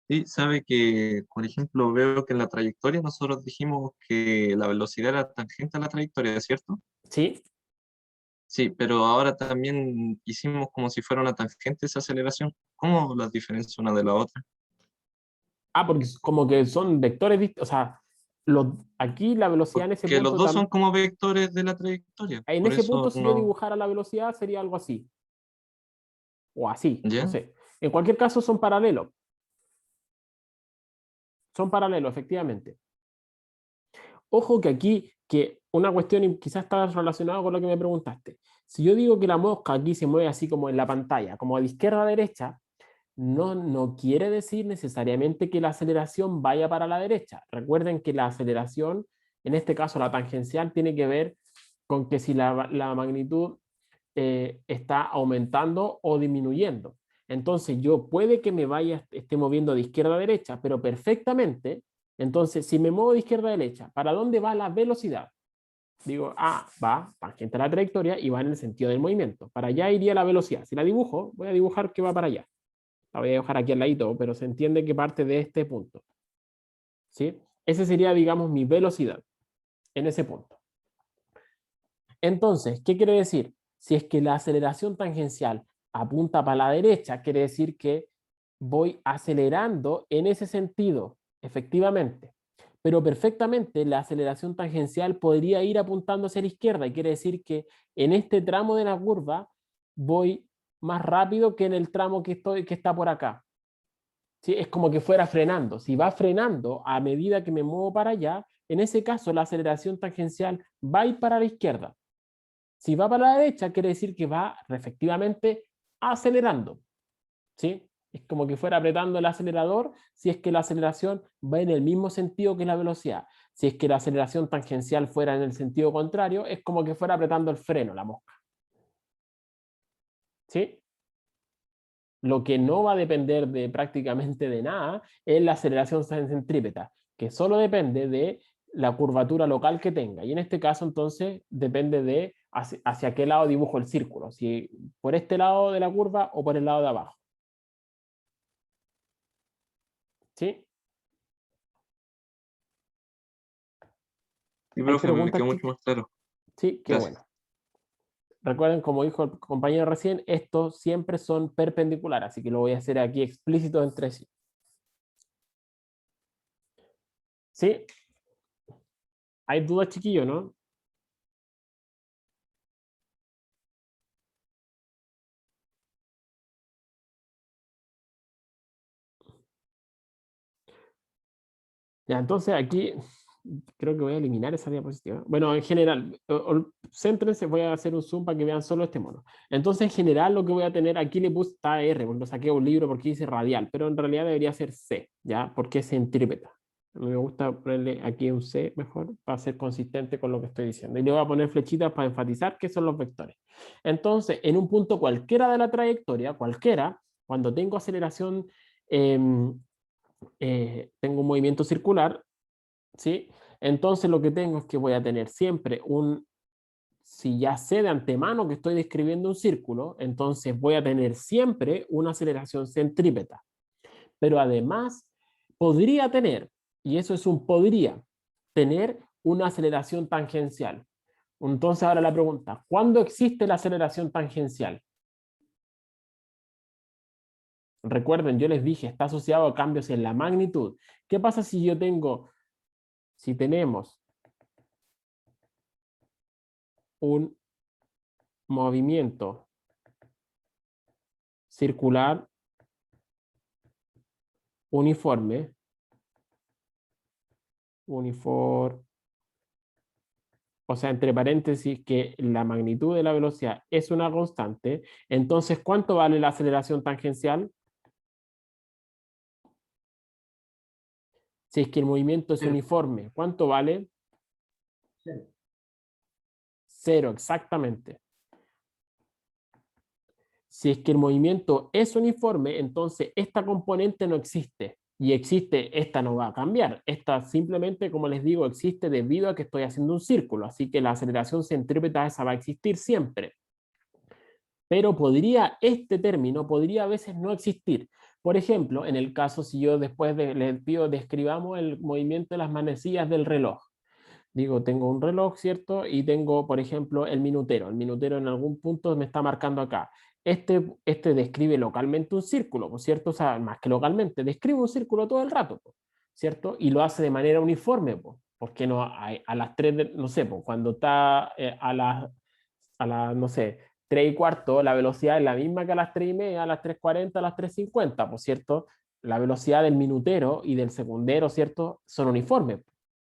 Sí, sabe que, por ejemplo, veo que en la trayectoria nosotros dijimos que la velocidad era tangente a la trayectoria, ¿cierto? Sí. Sí, pero ahora también hicimos como si fuera una tangente esa aceleración. ¿Cómo las diferencia una de la otra? Ah, porque como que son vectores distintos. O sea, aquí la velocidad en ese Porque los punto dos son también. como vectores de la trayectoria. En Por ese eso punto, si yo no. dibujara la velocidad, sería algo así. O así, no ¿Ya? sé. En cualquier caso, son paralelos. Son paralelos, efectivamente. Ojo que aquí, que una cuestión y quizás está relacionada con lo que me preguntaste. Si yo digo que la mosca aquí se mueve así como en la pantalla, como de izquierda a derecha, no quiere decir necesariamente que la aceleración vaya para la derecha. Recuerden que la aceleración, en este caso la tangencial, tiene que ver con que si la magnitud está aumentando o disminuyendo. Entonces yo puede que me esté moviendo de izquierda a derecha, pero perfectamente. Entonces, si me muevo de izquierda a derecha, ¿para dónde va la velocidad? Digo, va tangente a la trayectoria y va en el sentido del movimiento. Para allá iría la velocidad. Si la dibujo, voy a dibujar que va para allá. La voy a dibujar aquí al ladito, pero se entiende que parte de este punto. ¿Sí? Ese sería, digamos, mi velocidad en ese punto. Entonces, ¿qué quiere decir? Si es que la aceleración tangencial apunta para la derecha, quiere decir que voy acelerando en ese sentido, efectivamente. Pero perfectamente la aceleración tangencial podría ir apuntando hacia la izquierda, y quiere decir que en este tramo de la curva voy más rápido que en el tramo que está por acá. ¿Sí? Es como que fuera frenando. Si va frenando a medida que me muevo para allá, en ese caso la aceleración tangencial va a ir para la izquierda. Si va para la derecha, quiere decir que va efectivamente acelerando. ¿Sí? Es como que fuera apretando el acelerador si es que la aceleración va en el mismo sentido que la velocidad. Si es que la aceleración tangencial fuera en el sentido contrario, es como que fuera apretando el freno, la mosca. ¿Sí? Lo que no va a depender de prácticamente de nada es la aceleración centrípeta, que solo depende de la curvatura local que tenga. Y en este caso, entonces, depende de hacia qué lado dibujo el círculo, si por este lado de la curva o por el lado de abajo. ¿Sí? Sí, ¿Hay profe, me preguntas, quedó mucho chicos? más claro. Sí, qué Gracias. bueno. Recuerden, como dijo el compañero recién, estos siempre son perpendiculares, así que lo voy a hacer aquí explícito entre sí. ¿Sí? ¿Hay dudas, chiquillos, no? Ya, entonces aquí creo que voy a eliminar esa diapositiva. Bueno, en general, céntrense, voy a hacer un zoom para que vean solo este mono. Entonces, en general, lo que voy a tener aquí le puse R, porque lo saqué de un libro porque dice radial, pero en realidad debería ser C, ¿ya? Porque es centrípeta. A mí me gusta ponerle aquí un C mejor para ser consistente con lo que estoy diciendo. Y le voy a poner flechitas para enfatizar que son los vectores. Entonces, en un punto cualquiera de la trayectoria, cualquiera, cuando tengo aceleración, tengo un movimiento circular, ¿sí? Entonces lo que tengo es que voy a tener siempre si ya sé de antemano que estoy describiendo un círculo, entonces voy a tener siempre una aceleración centrípeta. Pero además podría tener, y eso es un podría, tener una aceleración tangencial. Entonces ahora la pregunta, ¿cuándo existe la aceleración tangencial? Recuerden, yo les dije, está asociado a cambios en la magnitud. ¿Qué pasa si tenemos un movimiento circular uniforme, o sea, entre paréntesis, que la magnitud de la velocidad es una constante, entonces, ¿cuánto vale la aceleración tangencial? Si es que el movimiento es Cero. uniforme, ¿cuánto vale? Cero. Cero, exactamente. Si es que el movimiento es uniforme, entonces esta componente no existe. Y existe, esta no va a cambiar. Esta simplemente, como les digo, existe debido a que estoy haciendo un círculo. Así que la aceleración centrípeta esa va a existir siempre. Pero este término podría a veces no existir. Por ejemplo, en el caso si yo después les pido describamos el movimiento de las manecillas del reloj. Digo, tengo un reloj, ¿cierto? Y tengo, por ejemplo, el minutero. El minutero en algún punto me está marcando acá. Este describe localmente un círculo, ¿cierto? O sea, más que localmente, describe un círculo todo el rato, ¿cierto? Y lo hace de manera uniforme, porque no a las 3, no sé, cuando está no sé, 3:15, la velocidad es la misma que a las 3:30, a las 3:40, a las 3:50, ¿cierto? La velocidad del minutero y del segundero, ¿cierto? Son uniformes,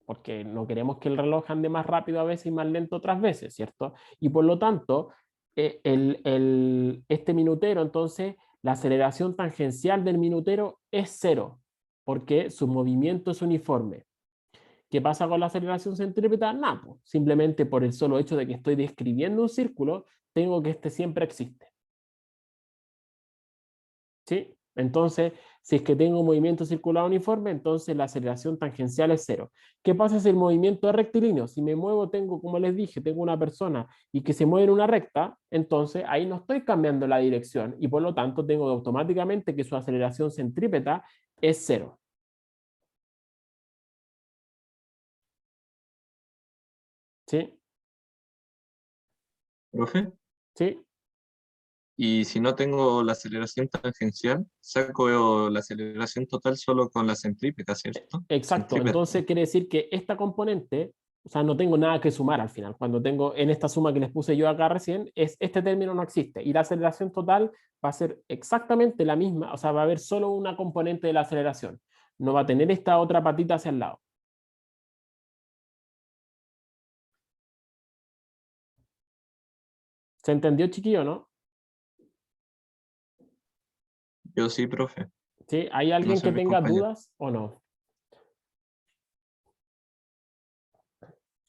porque no queremos que el reloj ande más rápido a veces y más lento otras veces, ¿cierto? Y por lo tanto, este minutero, entonces, la aceleración tangencial del minutero es cero, porque su movimiento es uniforme. ¿Qué pasa con la aceleración centrípeta? Nada, pues, simplemente por el solo hecho de que estoy describiendo un círculo, tengo que este siempre existe. ¿Sí? Entonces, si es que tengo un movimiento circular uniforme, entonces la aceleración tangencial es 0. ¿Qué pasa si el movimiento es rectilíneo? Si me muevo, tengo, como les dije, tengo una persona y que se mueve en una recta, entonces ahí no estoy cambiando la dirección y por lo tanto tengo automáticamente que su aceleración centrípeta es 0. ¿Sí? ¿Profe? ¿Sí? Y si no tengo la aceleración tangencial, saco la aceleración total solo con la centrípeta, ¿cierto? Exacto. Centrípeta. Entonces quiere decir que esta componente, o sea, no tengo nada que sumar al final. Cuando tengo en esta suma que les puse yo acá recién, este término no existe. Y la aceleración total va a ser exactamente la misma, o sea, va a haber solo una componente de la aceleración. No va a tener esta otra patita hacia el lado. ¿Se entendió, chiquillo, no? Yo sí, profe. ¿Sí? ¿Hay No alguien sé que mis tenga compañeros. dudas o no?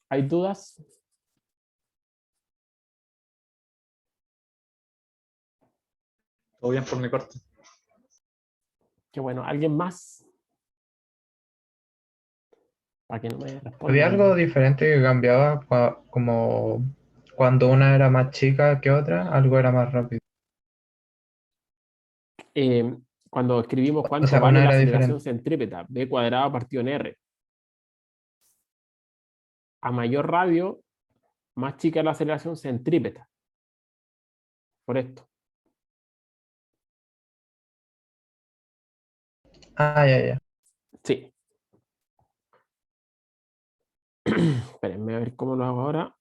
¿Hay dudas? Todo bien por mi parte. Qué bueno. ¿Alguien más? Para que no me Había algo respondan. diferente que cambiaba como cuando una era más chica que otra, algo era más rápido. Cuando escribimos O cuánto sea, vale una la era aceleración diferente. centrípeta, b cuadrado partido en r. A mayor radio, más chica es la aceleración centrípeta. Por esto. Ah, ya, ya. Sí. Espérenme a ver cómo lo hago ahora.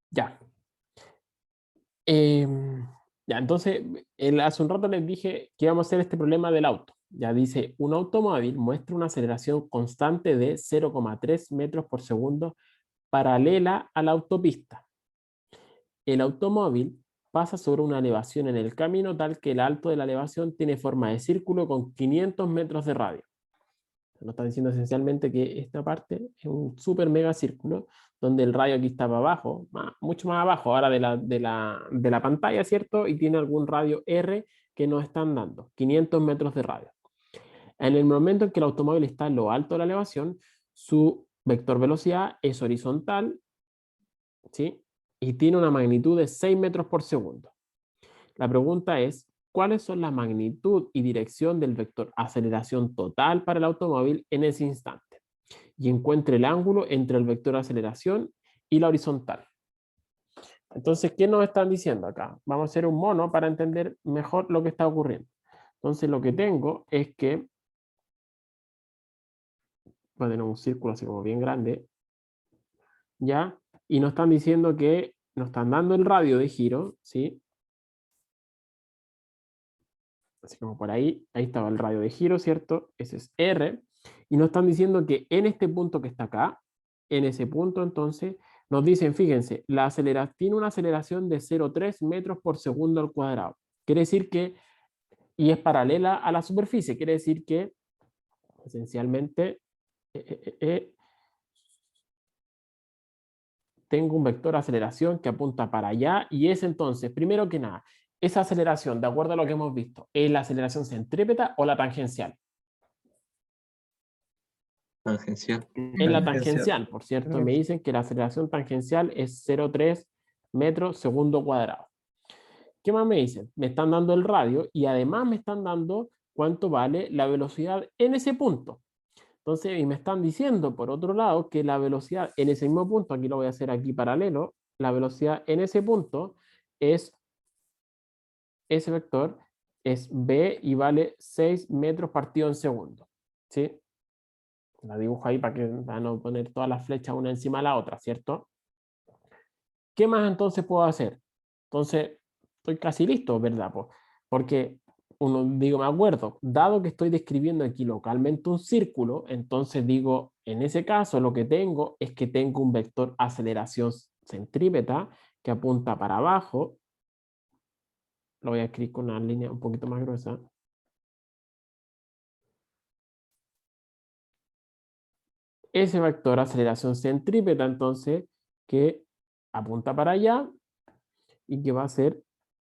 Ya. Ya, entonces, hace un rato les dije que íbamos a hacer este problema del auto. Ya dice, un automóvil muestra una aceleración constante de 0,3 metros por segundo paralela a la autopista. El automóvil pasa sobre una elevación en el camino tal que el alto de la elevación tiene forma de círculo con 500 metros de radio. Nos está diciendo esencialmente que esta parte es un super mega círculo donde el radio aquí estaba abajo, mucho más abajo ahora de la pantalla, ¿cierto? Y tiene algún radio R que nos están dando, 500 metros de radio. En el momento en que el automóvil está en lo alto de la elevación, su vector velocidad es horizontal, ¿sí? Y tiene una magnitud de 6 metros por segundo. La pregunta es, ¿cuáles son la magnitud y dirección del vector aceleración total para el automóvil en ese instante? Y encuentre el ángulo entre el vector aceleración y la horizontal. Entonces, ¿qué nos están diciendo acá? Vamos a hacer un mono para entender mejor lo que está ocurriendo. Entonces, lo que tengo es que, voy a tener un círculo así como bien grande, ¿ya? Y nos están diciendo que nos están dando el radio de giro, ¿sí? Así como por ahí estaba el radio de giro, ¿cierto? Ese es R. Y nos están diciendo que en este punto que está acá, en ese punto entonces, nos dicen, fíjense, tiene una aceleración de 0,3 metros por segundo al cuadrado. Quiere decir que, y es paralela a la superficie, quiere decir que esencialmente tengo un vector de aceleración que apunta para allá y es entonces, primero que nada, esa aceleración, de acuerdo a lo que hemos visto, ¿es la aceleración centrípeta o la tangencial? Tangencial. En la tangencial, por cierto, me Tangencial. dicen que la aceleración tangencial es 0,3 metros segundo cuadrado. ¿Qué más me dicen? Me están dando el radio y además me están dando cuánto vale la velocidad en ese punto. Entonces, y me están diciendo, por otro lado, que la velocidad en ese mismo punto, aquí lo voy a hacer aquí paralelo, la velocidad en ese punto es, ese vector es b y vale 6 metros partido en segundo. ¿Sí? La dibujo ahí para no poner todas las flechas una encima de la otra, ¿cierto? ¿Qué más entonces puedo hacer? Entonces, estoy casi listo, ¿verdad? Porque digo, me acuerdo, dado que estoy describiendo aquí localmente un círculo, entonces digo, en ese caso lo que tengo es que tengo un vector aceleración centrípeta que apunta para abajo. Lo voy a escribir con una línea un poquito más gruesa. Ese vector aceleración centrípeta, entonces, que apunta para allá y que va a ser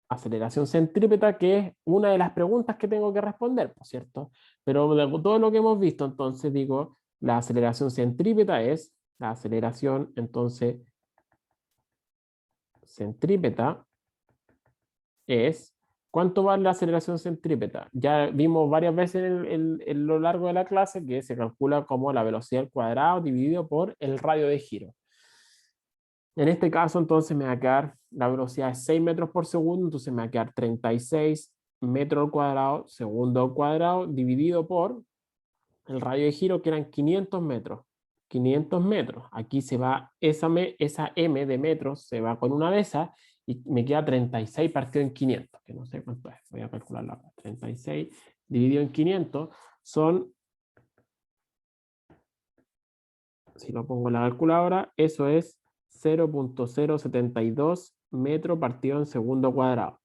aceleración centrípeta, que es una de las preguntas que tengo que responder, ¿por cierto? Pero de todo lo que hemos visto, entonces digo, la aceleración centrípeta es la aceleración, entonces, centrípeta es, ¿cuánto vale la aceleración centrípeta? Ya vimos varias veces en lo largo de la clase que se calcula como la velocidad al cuadrado dividido por el radio de giro. En este caso, entonces, me va a quedar, la velocidad es 6 metros por segundo, entonces me va a quedar 36 metros al cuadrado, segundo al cuadrado, dividido por el radio de giro, que eran 500 metros. 500 metros. Aquí se va, esa M de metros se va con una de esas, y me queda 36 partido en 500, que no sé cuánto es, voy a calcularlo acá. 36 dividido en 500 son, si lo pongo en la calculadora, eso es 0.072 metros partido en segundo cuadrado.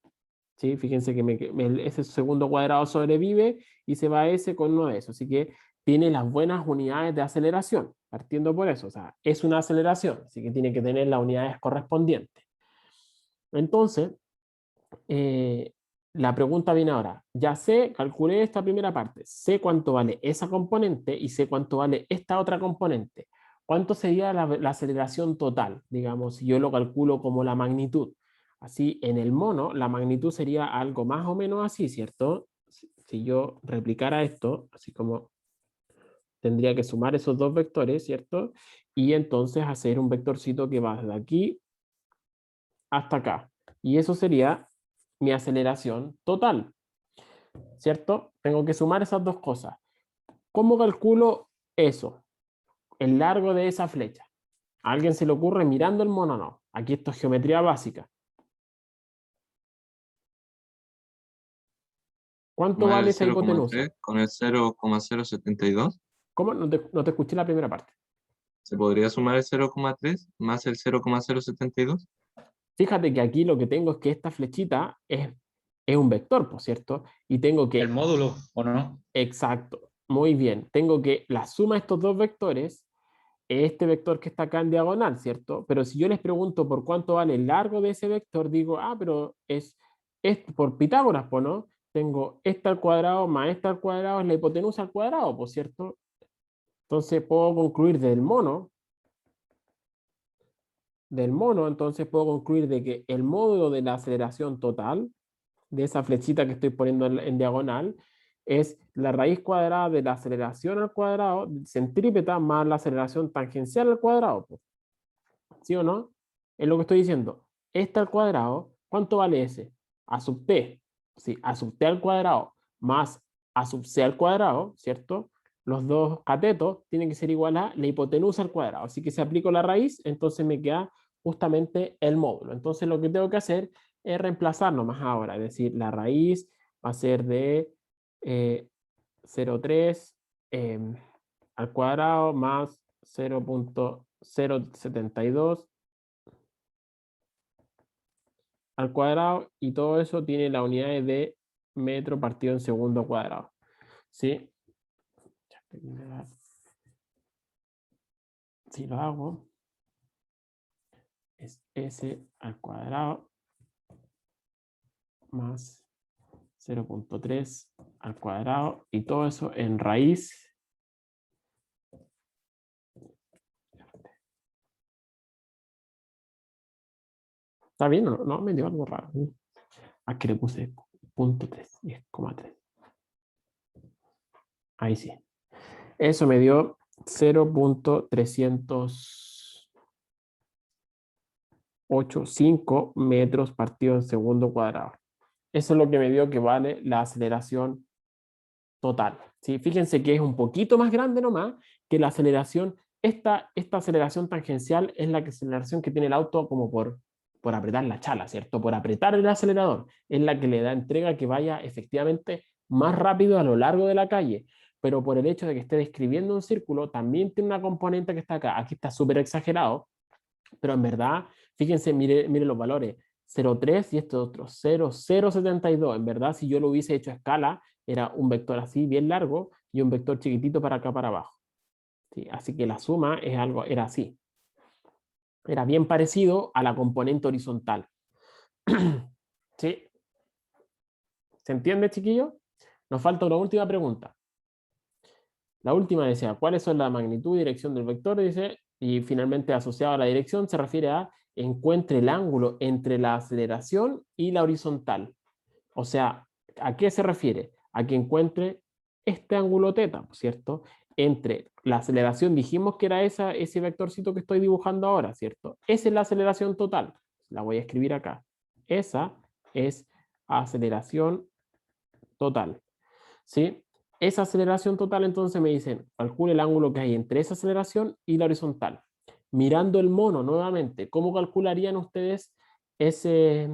¿Sí? Fíjense que ese segundo cuadrado sobrevive y se va a ese con uno de esos. Así que tiene las buenas unidades de aceleración, partiendo por eso. O sea, es una aceleración, así que tiene que tener las unidades correspondientes. Entonces, la pregunta viene ahora. Ya sé, calculé esta primera parte, sé cuánto vale esa componente y sé cuánto vale esta otra componente. ¿Cuánto sería la aceleración total? Digamos, si yo lo calculo como la magnitud. Así, en el mono, la magnitud sería algo más o menos así, ¿cierto? Si yo replicara esto, así como tendría que sumar esos dos vectores, ¿cierto? Y entonces hacer un vectorcito que va de aquí hasta acá. Y eso sería mi aceleración total, ¿cierto? Tengo que sumar esas dos cosas. ¿Cómo calculo eso? El largo de esa flecha. ¿A alguien se le ocurre mirando el mono? No. Aquí esto es geometría básica. ¿Cuánto Sumar vale el esa hipotenusa? 0,3 con el 0,072. ¿Cómo? No te escuché la primera parte. ¿Se podría sumar el 0,3 más el 0,072? Fíjate que aquí lo que tengo es que esta flechita es un vector, por cierto, y tengo que... El módulo, ¿o no? Exacto, muy bien. Tengo que la suma de estos dos vectores, este vector que está acá en diagonal, ¿cierto? Pero si yo les pregunto por cuánto vale el largo de ese vector, digo, pero es por Pitágoras, pues, ¿no? Tengo esta al cuadrado más esta al cuadrado, es la hipotenusa al cuadrado, por cierto. Entonces puedo concluir del mono, entonces puedo concluir de que el módulo de la aceleración total, de esa flechita que estoy poniendo en diagonal, es la raíz cuadrada de la aceleración al cuadrado centrípeta más la aceleración tangencial al cuadrado. ¿Sí o no? Es lo que estoy diciendo. Este al cuadrado, ¿cuánto vale ese? A sub t. Sí, a sub t al cuadrado más a sub c al cuadrado, ¿cierto? Los dos catetos tienen que ser igual a la hipotenusa al cuadrado. Así que si aplico la raíz, entonces me queda justamente el módulo. Entonces lo que tengo que hacer es reemplazar nomás ahora. Es decir, la raíz va a ser de 0,3 al cuadrado más 0.072 al cuadrado, y todo eso tiene la unidad de metro partido en segundo cuadrado. ¿Sí? Si lo hago, es S al cuadrado más 0.3 al cuadrado, y todo eso en raíz. ¿Está bien o no? No, me dio algo raro. Aquí le puse 0.3, 10,3. Ahí sí. Eso me dio 0.385 metros partido en segundo cuadrado. Eso es lo que me dio que vale la aceleración total. ¿Sí? Fíjense que es un poquito más grande nomás que la aceleración. Esta aceleración tangencial es la aceleración que tiene el auto como por por apretar la chala, ¿cierto? Por apretar el acelerador, es la que le da entrega que vaya efectivamente más rápido a lo largo de la calle, pero por el hecho de que esté describiendo un círculo, también tiene una componente que está acá. Aquí está súper exagerado, pero en verdad, fíjense, mire los valores, 0,3 y este otro, 0,072. En verdad, si yo lo hubiese hecho a escala, era un vector así, bien largo, y un vector chiquitito para acá, para abajo. ¿Sí? Así que la suma es algo, era así. Era bien parecido a la componente horizontal. ¿Sí? ¿Se entiende, chiquillos? Nos falta una última pregunta. La última decía, ¿cuáles son la magnitud y dirección del vector? Dice, y finalmente asociado a la dirección se refiere a encuentre el ángulo entre la aceleración y la horizontal. O sea, ¿a qué se refiere? A que encuentre este ángulo teta, ¿cierto? Entre la aceleración, dijimos que era ese vectorcito que estoy dibujando ahora, ¿cierto? Esa es la aceleración total. La voy a escribir acá. Esa es aceleración total. ¿Sí? Esa aceleración total, entonces me dicen, calcule el ángulo que hay entre esa aceleración y la horizontal. Mirando el mono nuevamente, ¿cómo calcularían ustedes ese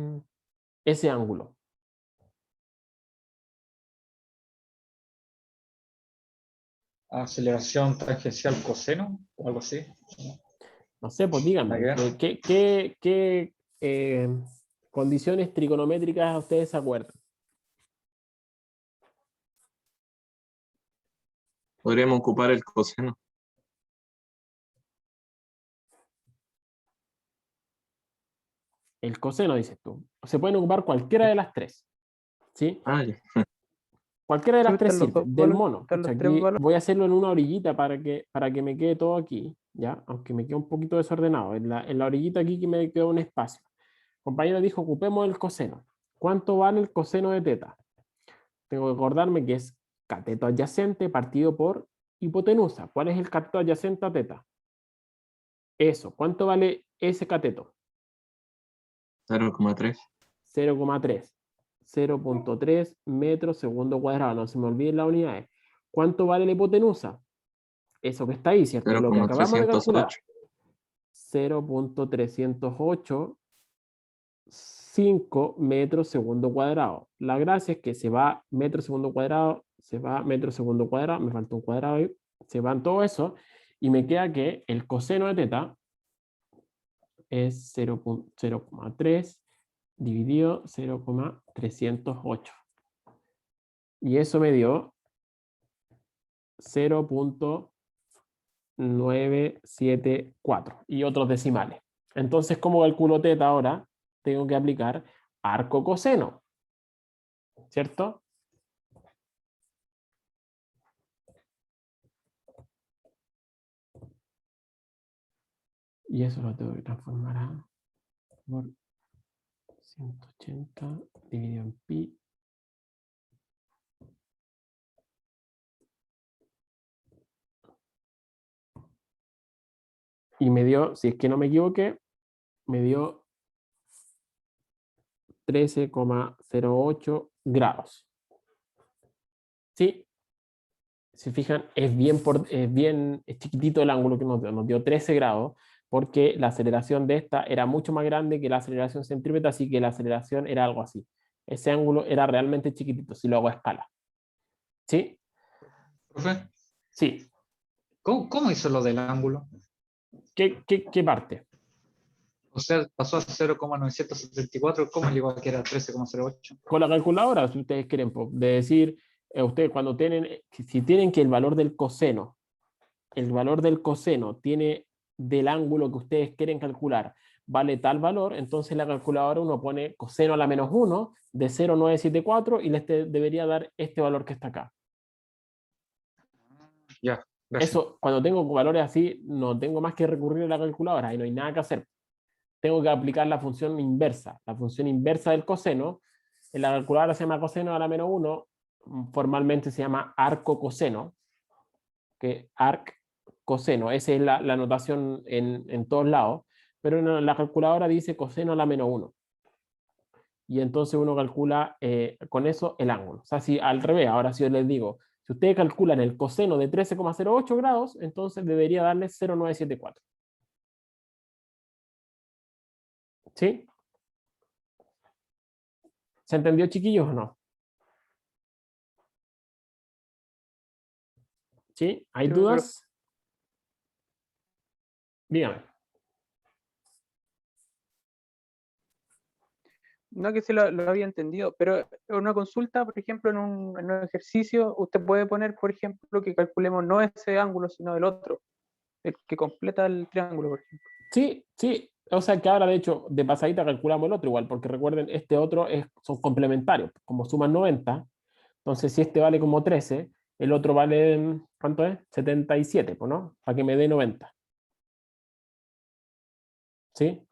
ángulo? Aceleración tangencial coseno o algo así. No sé, pues díganme, Acá. ¿qué condiciones trigonométricas ustedes se acuerdan? Podríamos ocupar el coseno. El coseno, dices tú. Se pueden ocupar cualquiera de las tres. ¿Sí? Ah, ya. Cualquiera de Sí, las tres están los sirve. dos Del valores, mono. están los Pucha, tres aquí valores. voy a hacerlo en una orillita para que me quede todo aquí, ¿ya? Aunque me quede un poquito desordenado. En la orillita aquí que me queda un espacio. El compañero dijo, ocupemos el coseno. ¿Cuánto vale el coseno de teta? Tengo que acordarme que es cateto adyacente partido por hipotenusa. ¿Cuál es el cateto adyacente a teta? Eso. ¿Cuánto vale ese cateto? 0,3. 0,3. 0,3 metros segundo cuadrado. No se me olviden las unidades. ¿Cuánto vale la hipotenusa? Eso que está ahí, ¿cierto? Lo que acabamos de calcular. 0,308 5 metros segundo cuadrado. La gracia es que se va metro segundo cuadrado, se va metro segundo cuadrado, me falta un cuadrado ahí, se van todo eso, y me queda que el coseno de teta es 0,3 dividido 0,308. Y eso me dio 0,974 y otros decimales. Entonces, ¿cómo calculo teta ahora? Tengo que aplicar arco coseno, ¿cierto? Y eso lo tengo que transformar a por 180 dividido en pi. Y me dio, si es que no me equivoqué, me dio 13,08 grados. ¿Sí? Si fijan, es chiquitito el ángulo que nos dio 13 grados, porque la aceleración de esta era mucho más grande que la aceleración centrípeta, así que la aceleración era algo así. Ese ángulo era realmente chiquitito, si lo hago a escala. ¿Sí? Profe, Sí. ¿cómo hizo lo del ángulo? ¿Qué parte? O sea, pasó a 0,974, ¿cómo llegó a que era 13,08? Con la calculadora, si ustedes quieren, de decir, ustedes cuando tienen, si tienen que el valor del coseno tiene del ángulo que ustedes quieren calcular, vale tal valor, entonces en la calculadora uno pone coseno a la menos 1 de 0,974 y les debería dar este valor que está acá. Ya, gracias. Eso, cuando tengo valores así, no tengo más que recurrir a la calculadora y no hay nada que hacer. Tengo que aplicar la función inversa. La función inversa del coseno, en la calculadora se llama coseno a la menos 1, formalmente se llama arco coseno, que arc coseno, esa es la notación en todos lados, pero en la calculadora dice coseno a la menos 1. Y entonces uno calcula con eso el ángulo. O sea, si al revés, ahora si yo les digo, si ustedes calculan el coseno de 13,08 grados, entonces debería darles 0,974. ¿Sí? ¿Se entendió, chiquillos, o no? ¿Sí? ¿Hay Sí, pero dudas? Dígame. no que se lo había entendido, pero en una consulta, por ejemplo, en un ejercicio, usted puede poner, por ejemplo, que calculemos no ese ángulo, sino el otro, el que completa el triángulo, por ejemplo. Sí, sí. O sea que ahora, de hecho, de pasadita calculamos el otro igual, porque recuerden, este otro son complementarios. Como suman 90, entonces si este vale como 13, el otro vale, ¿cuánto es? 77, pues, ¿no? Para que me dé 90. ¿Sí?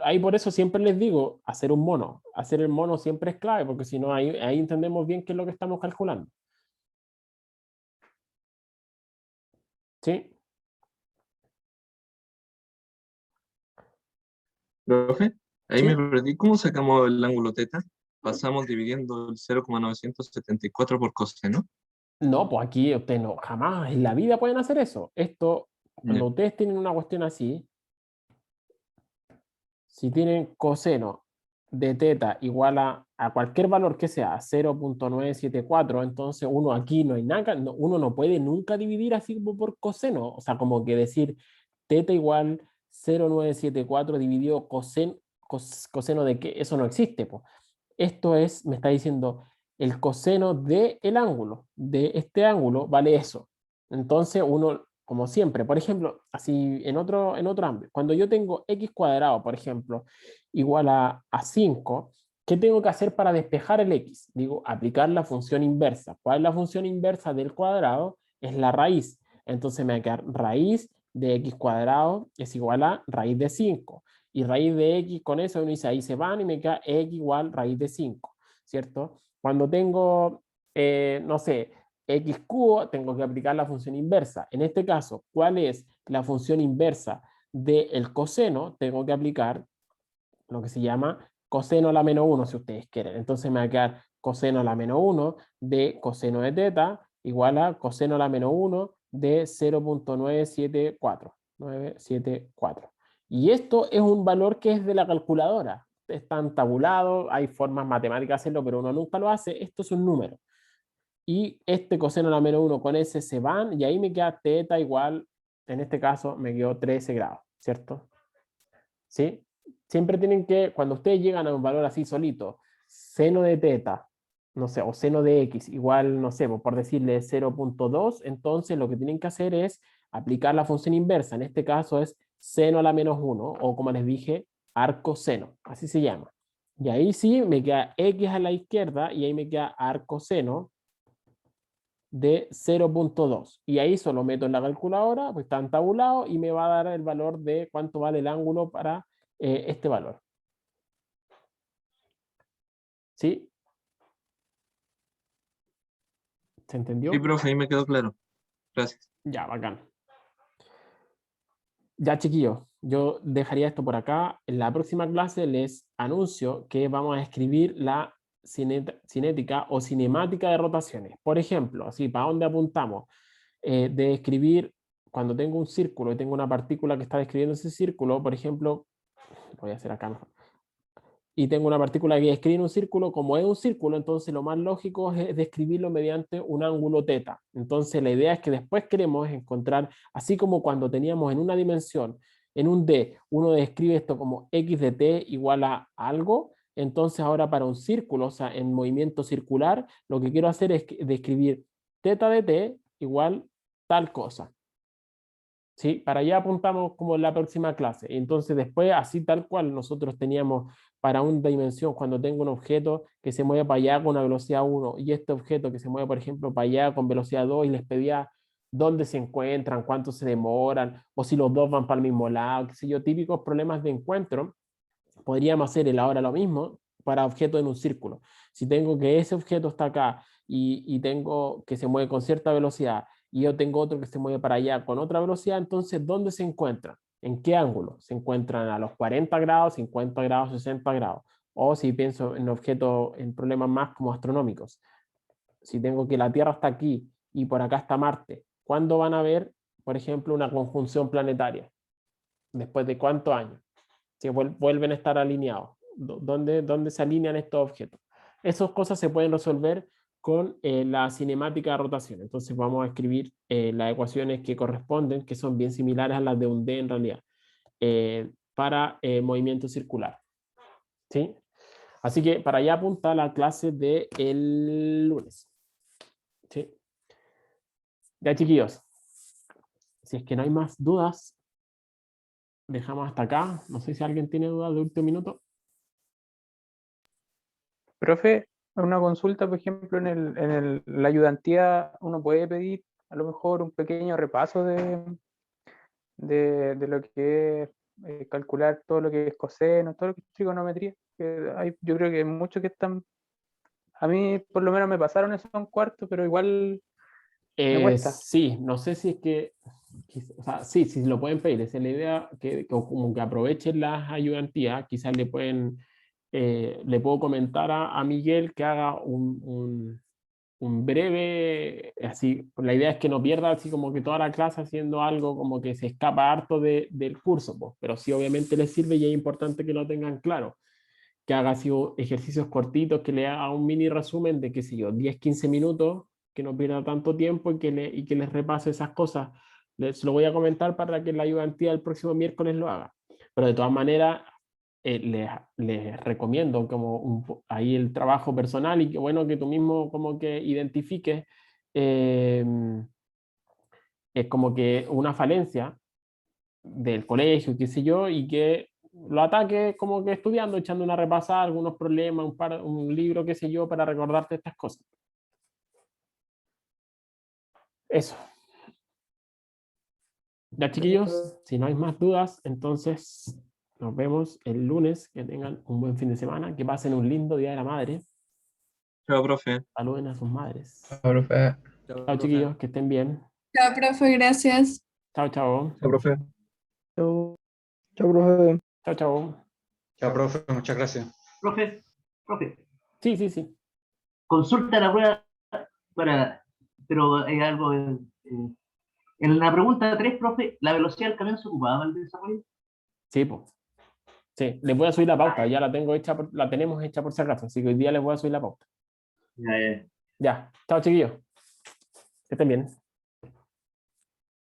Ahí por eso siempre les digo, hacer un mono. Hacer el mono siempre es clave, porque si no, ahí entendemos bien qué es lo que estamos calculando. ¿Sí? Profe, ahí ¿Sí? me perdí. ¿Cómo sacamos el ángulo teta? Pasamos dividiendo el 0,974 por coseno. No, pues aquí ustedes no, jamás en la vida pueden hacer eso. Esto, Ya. cuando ustedes tienen una cuestión así, si tienen coseno de teta igual a cualquier valor que sea 0,974, entonces uno aquí no hay nada, uno no puede nunca dividir así como por coseno, o sea, como que decir teta igual 0,974 dividido coseno de que eso no existe, pues. Esto es, me está diciendo, el coseno del ángulo, de este ángulo, vale eso. Entonces uno, como siempre, por ejemplo, así en otro ámbito, cuando yo tengo x cuadrado, por ejemplo, igual a 5, ¿qué tengo que hacer para despejar el x? Digo, aplicar la función inversa. ¿Cuál es la función inversa del cuadrado? Es la raíz. Entonces me va a quedar raíz de x cuadrado es igual a raíz de 5. Y raíz de x con eso uno dice, ahí se van y me queda x igual raíz de 5, ¿cierto? Cuando tengo, no sé, x cubo, tengo que aplicar la función inversa. En este caso, ¿cuál es la función inversa del coseno? Tengo que aplicar lo que se llama coseno a la menos 1, si ustedes quieren. Entonces me va a quedar coseno a la menos 1 de coseno de teta igual a coseno a la menos 1 de 0,974. 974. Y esto es un valor que es de la calculadora. Están tabulados, hay formas matemáticas de hacerlo, pero uno nunca lo hace. Esto es un número. Y este coseno a la menos 1 con ese se van, y ahí me queda teta igual, en este caso me quedó 13 grados, ¿cierto? ¿Sí? Siempre tienen que, cuando ustedes llegan a un valor así solito, seno de teta, no sé, o seno de x, igual, no sé, por decirle 0,2, entonces lo que tienen que hacer es aplicar la función inversa. En este caso es seno a la menos 1, o como les dije, arco seno, así se llama. Y ahí sí me queda x a la izquierda y ahí me queda arco seno de 0,2. Y ahí solo meto en la calculadora, pues están tabulados y me va a dar el valor de cuánto vale el ángulo para este valor. ¿Sí? ¿Se entendió? Sí, profe, ahí me quedó claro. Gracias. Ya, bacán. Ya, chiquillos, yo dejaría esto por acá. En la próxima clase les anuncio que vamos a escribir la cinética o cinemática de rotaciones. Por ejemplo, así, ¿para dónde apuntamos? De escribir, cuando tengo un círculo y tengo una partícula que está describiendo ese círculo, por ejemplo, voy a hacer acá mejor, y tengo una partícula que escribe en un círculo, como es un círculo, entonces lo más lógico es describirlo mediante un ángulo teta. Entonces la idea es que después queremos encontrar, así como cuando teníamos en una dimensión, en un D, uno describe esto como x de t igual a algo, entonces ahora para un círculo, o sea, en movimiento circular, lo que quiero hacer es describir teta de t igual tal cosa. ¿Sí? Para allá apuntamos como en la próxima clase. Entonces después, así tal cual nosotros teníamos para una dimensión, cuando tengo un objeto que se mueve para allá con una velocidad 1 y este objeto que se mueve, por ejemplo, para allá con velocidad 2 y les pedía dónde se encuentran, cuánto se demoran, o si los dos van para el mismo lado, qué sé yo, típicos problemas de encuentro, podríamos hacer el ahora lo mismo para objetos en un círculo. Si tengo que ese objeto está acá y tengo que se mueve con cierta velocidad y yo tengo otro que se mueve para allá con otra velocidad, entonces, ¿dónde se encuentran? ¿En qué ángulo? ¿Se encuentran a los 40 grados, 50 grados, 60 grados? O si pienso en objetos, en problemas más como astronómicos, si tengo que la Tierra está aquí y por acá está Marte, ¿cuándo van a ver, por ejemplo, una conjunción planetaria? ¿Después de cuántos años? Si vuelven a estar alineados. ¿Dónde se alinean estos objetos? Esas cosas se pueden resolver con la cinemática de rotación. Entonces vamos a escribir las ecuaciones que corresponden, que son bien similares a las de un D en realidad, para movimiento circular. ¿Sí? Así que para allá apunta la clase del lunes. ¿Sí? Ya, chiquillos, si es que no hay más dudas, dejamos hasta acá. No sé si alguien tiene dudas de último minuto. Profe, una consulta, por ejemplo, la ayudantía, uno puede pedir a lo mejor un pequeño repaso de lo que es calcular todo lo que es coseno, todo lo que es trigonometría. Yo creo que hay muchos que están, a mí por lo menos me pasaron eso en cuarto, pero igual me cuesta. Sí, no sé si es que, o sea, sí, sí lo pueden pedir. Esa es la idea, que como que aprovechen las ayudantías. Quizás le puedo comentar a Miguel que haga un breve, así, la idea es que no pierda así como que toda la clase haciendo algo como que se escapa harto del curso, pues, pero sí obviamente les sirve y es importante que lo tengan claro, que haga así ejercicios cortitos, que le haga un mini resumen de, qué sé yo, 10, 15 minutos, que no pierda tanto tiempo y que les repase esas cosas. Les lo voy a comentar para que la ayudantía el próximo miércoles lo haga. Pero de todas maneras, les recomiendo como ahí el trabajo personal y que bueno que tú mismo como que identifiques es como que una falencia del colegio, qué sé yo, y que lo ataque como que estudiando, echando una repasada, algunos problemas, un libro, qué sé yo, para recordarte estas cosas. Eso. Ya, chiquillos, si no hay más dudas, entonces nos vemos el lunes. Que tengan un buen fin de semana, que pasen un lindo Día de la Madre. Chao, profe. Saluden a sus madres. Profe. Chao, chiquillos, que estén bien. Chao, profe, gracias. Chao, chao. Chao, profe. Chau, chau, profe. Chao, chao. Chao, profe. Muchas gracias. Profe, Sí, sí, sí. consulta la prueba pero hay algo en la pregunta 3, profe, ¿la velocidad del camión se ocupaba para el desarrollo? Sí, pues. Sí, les voy a subir la pauta, ya la tengo hecha, la tenemos hecha por si acaso, así que hoy día les voy a subir la pauta. Ya. Ya, chao, chiquillos. Que estén bien.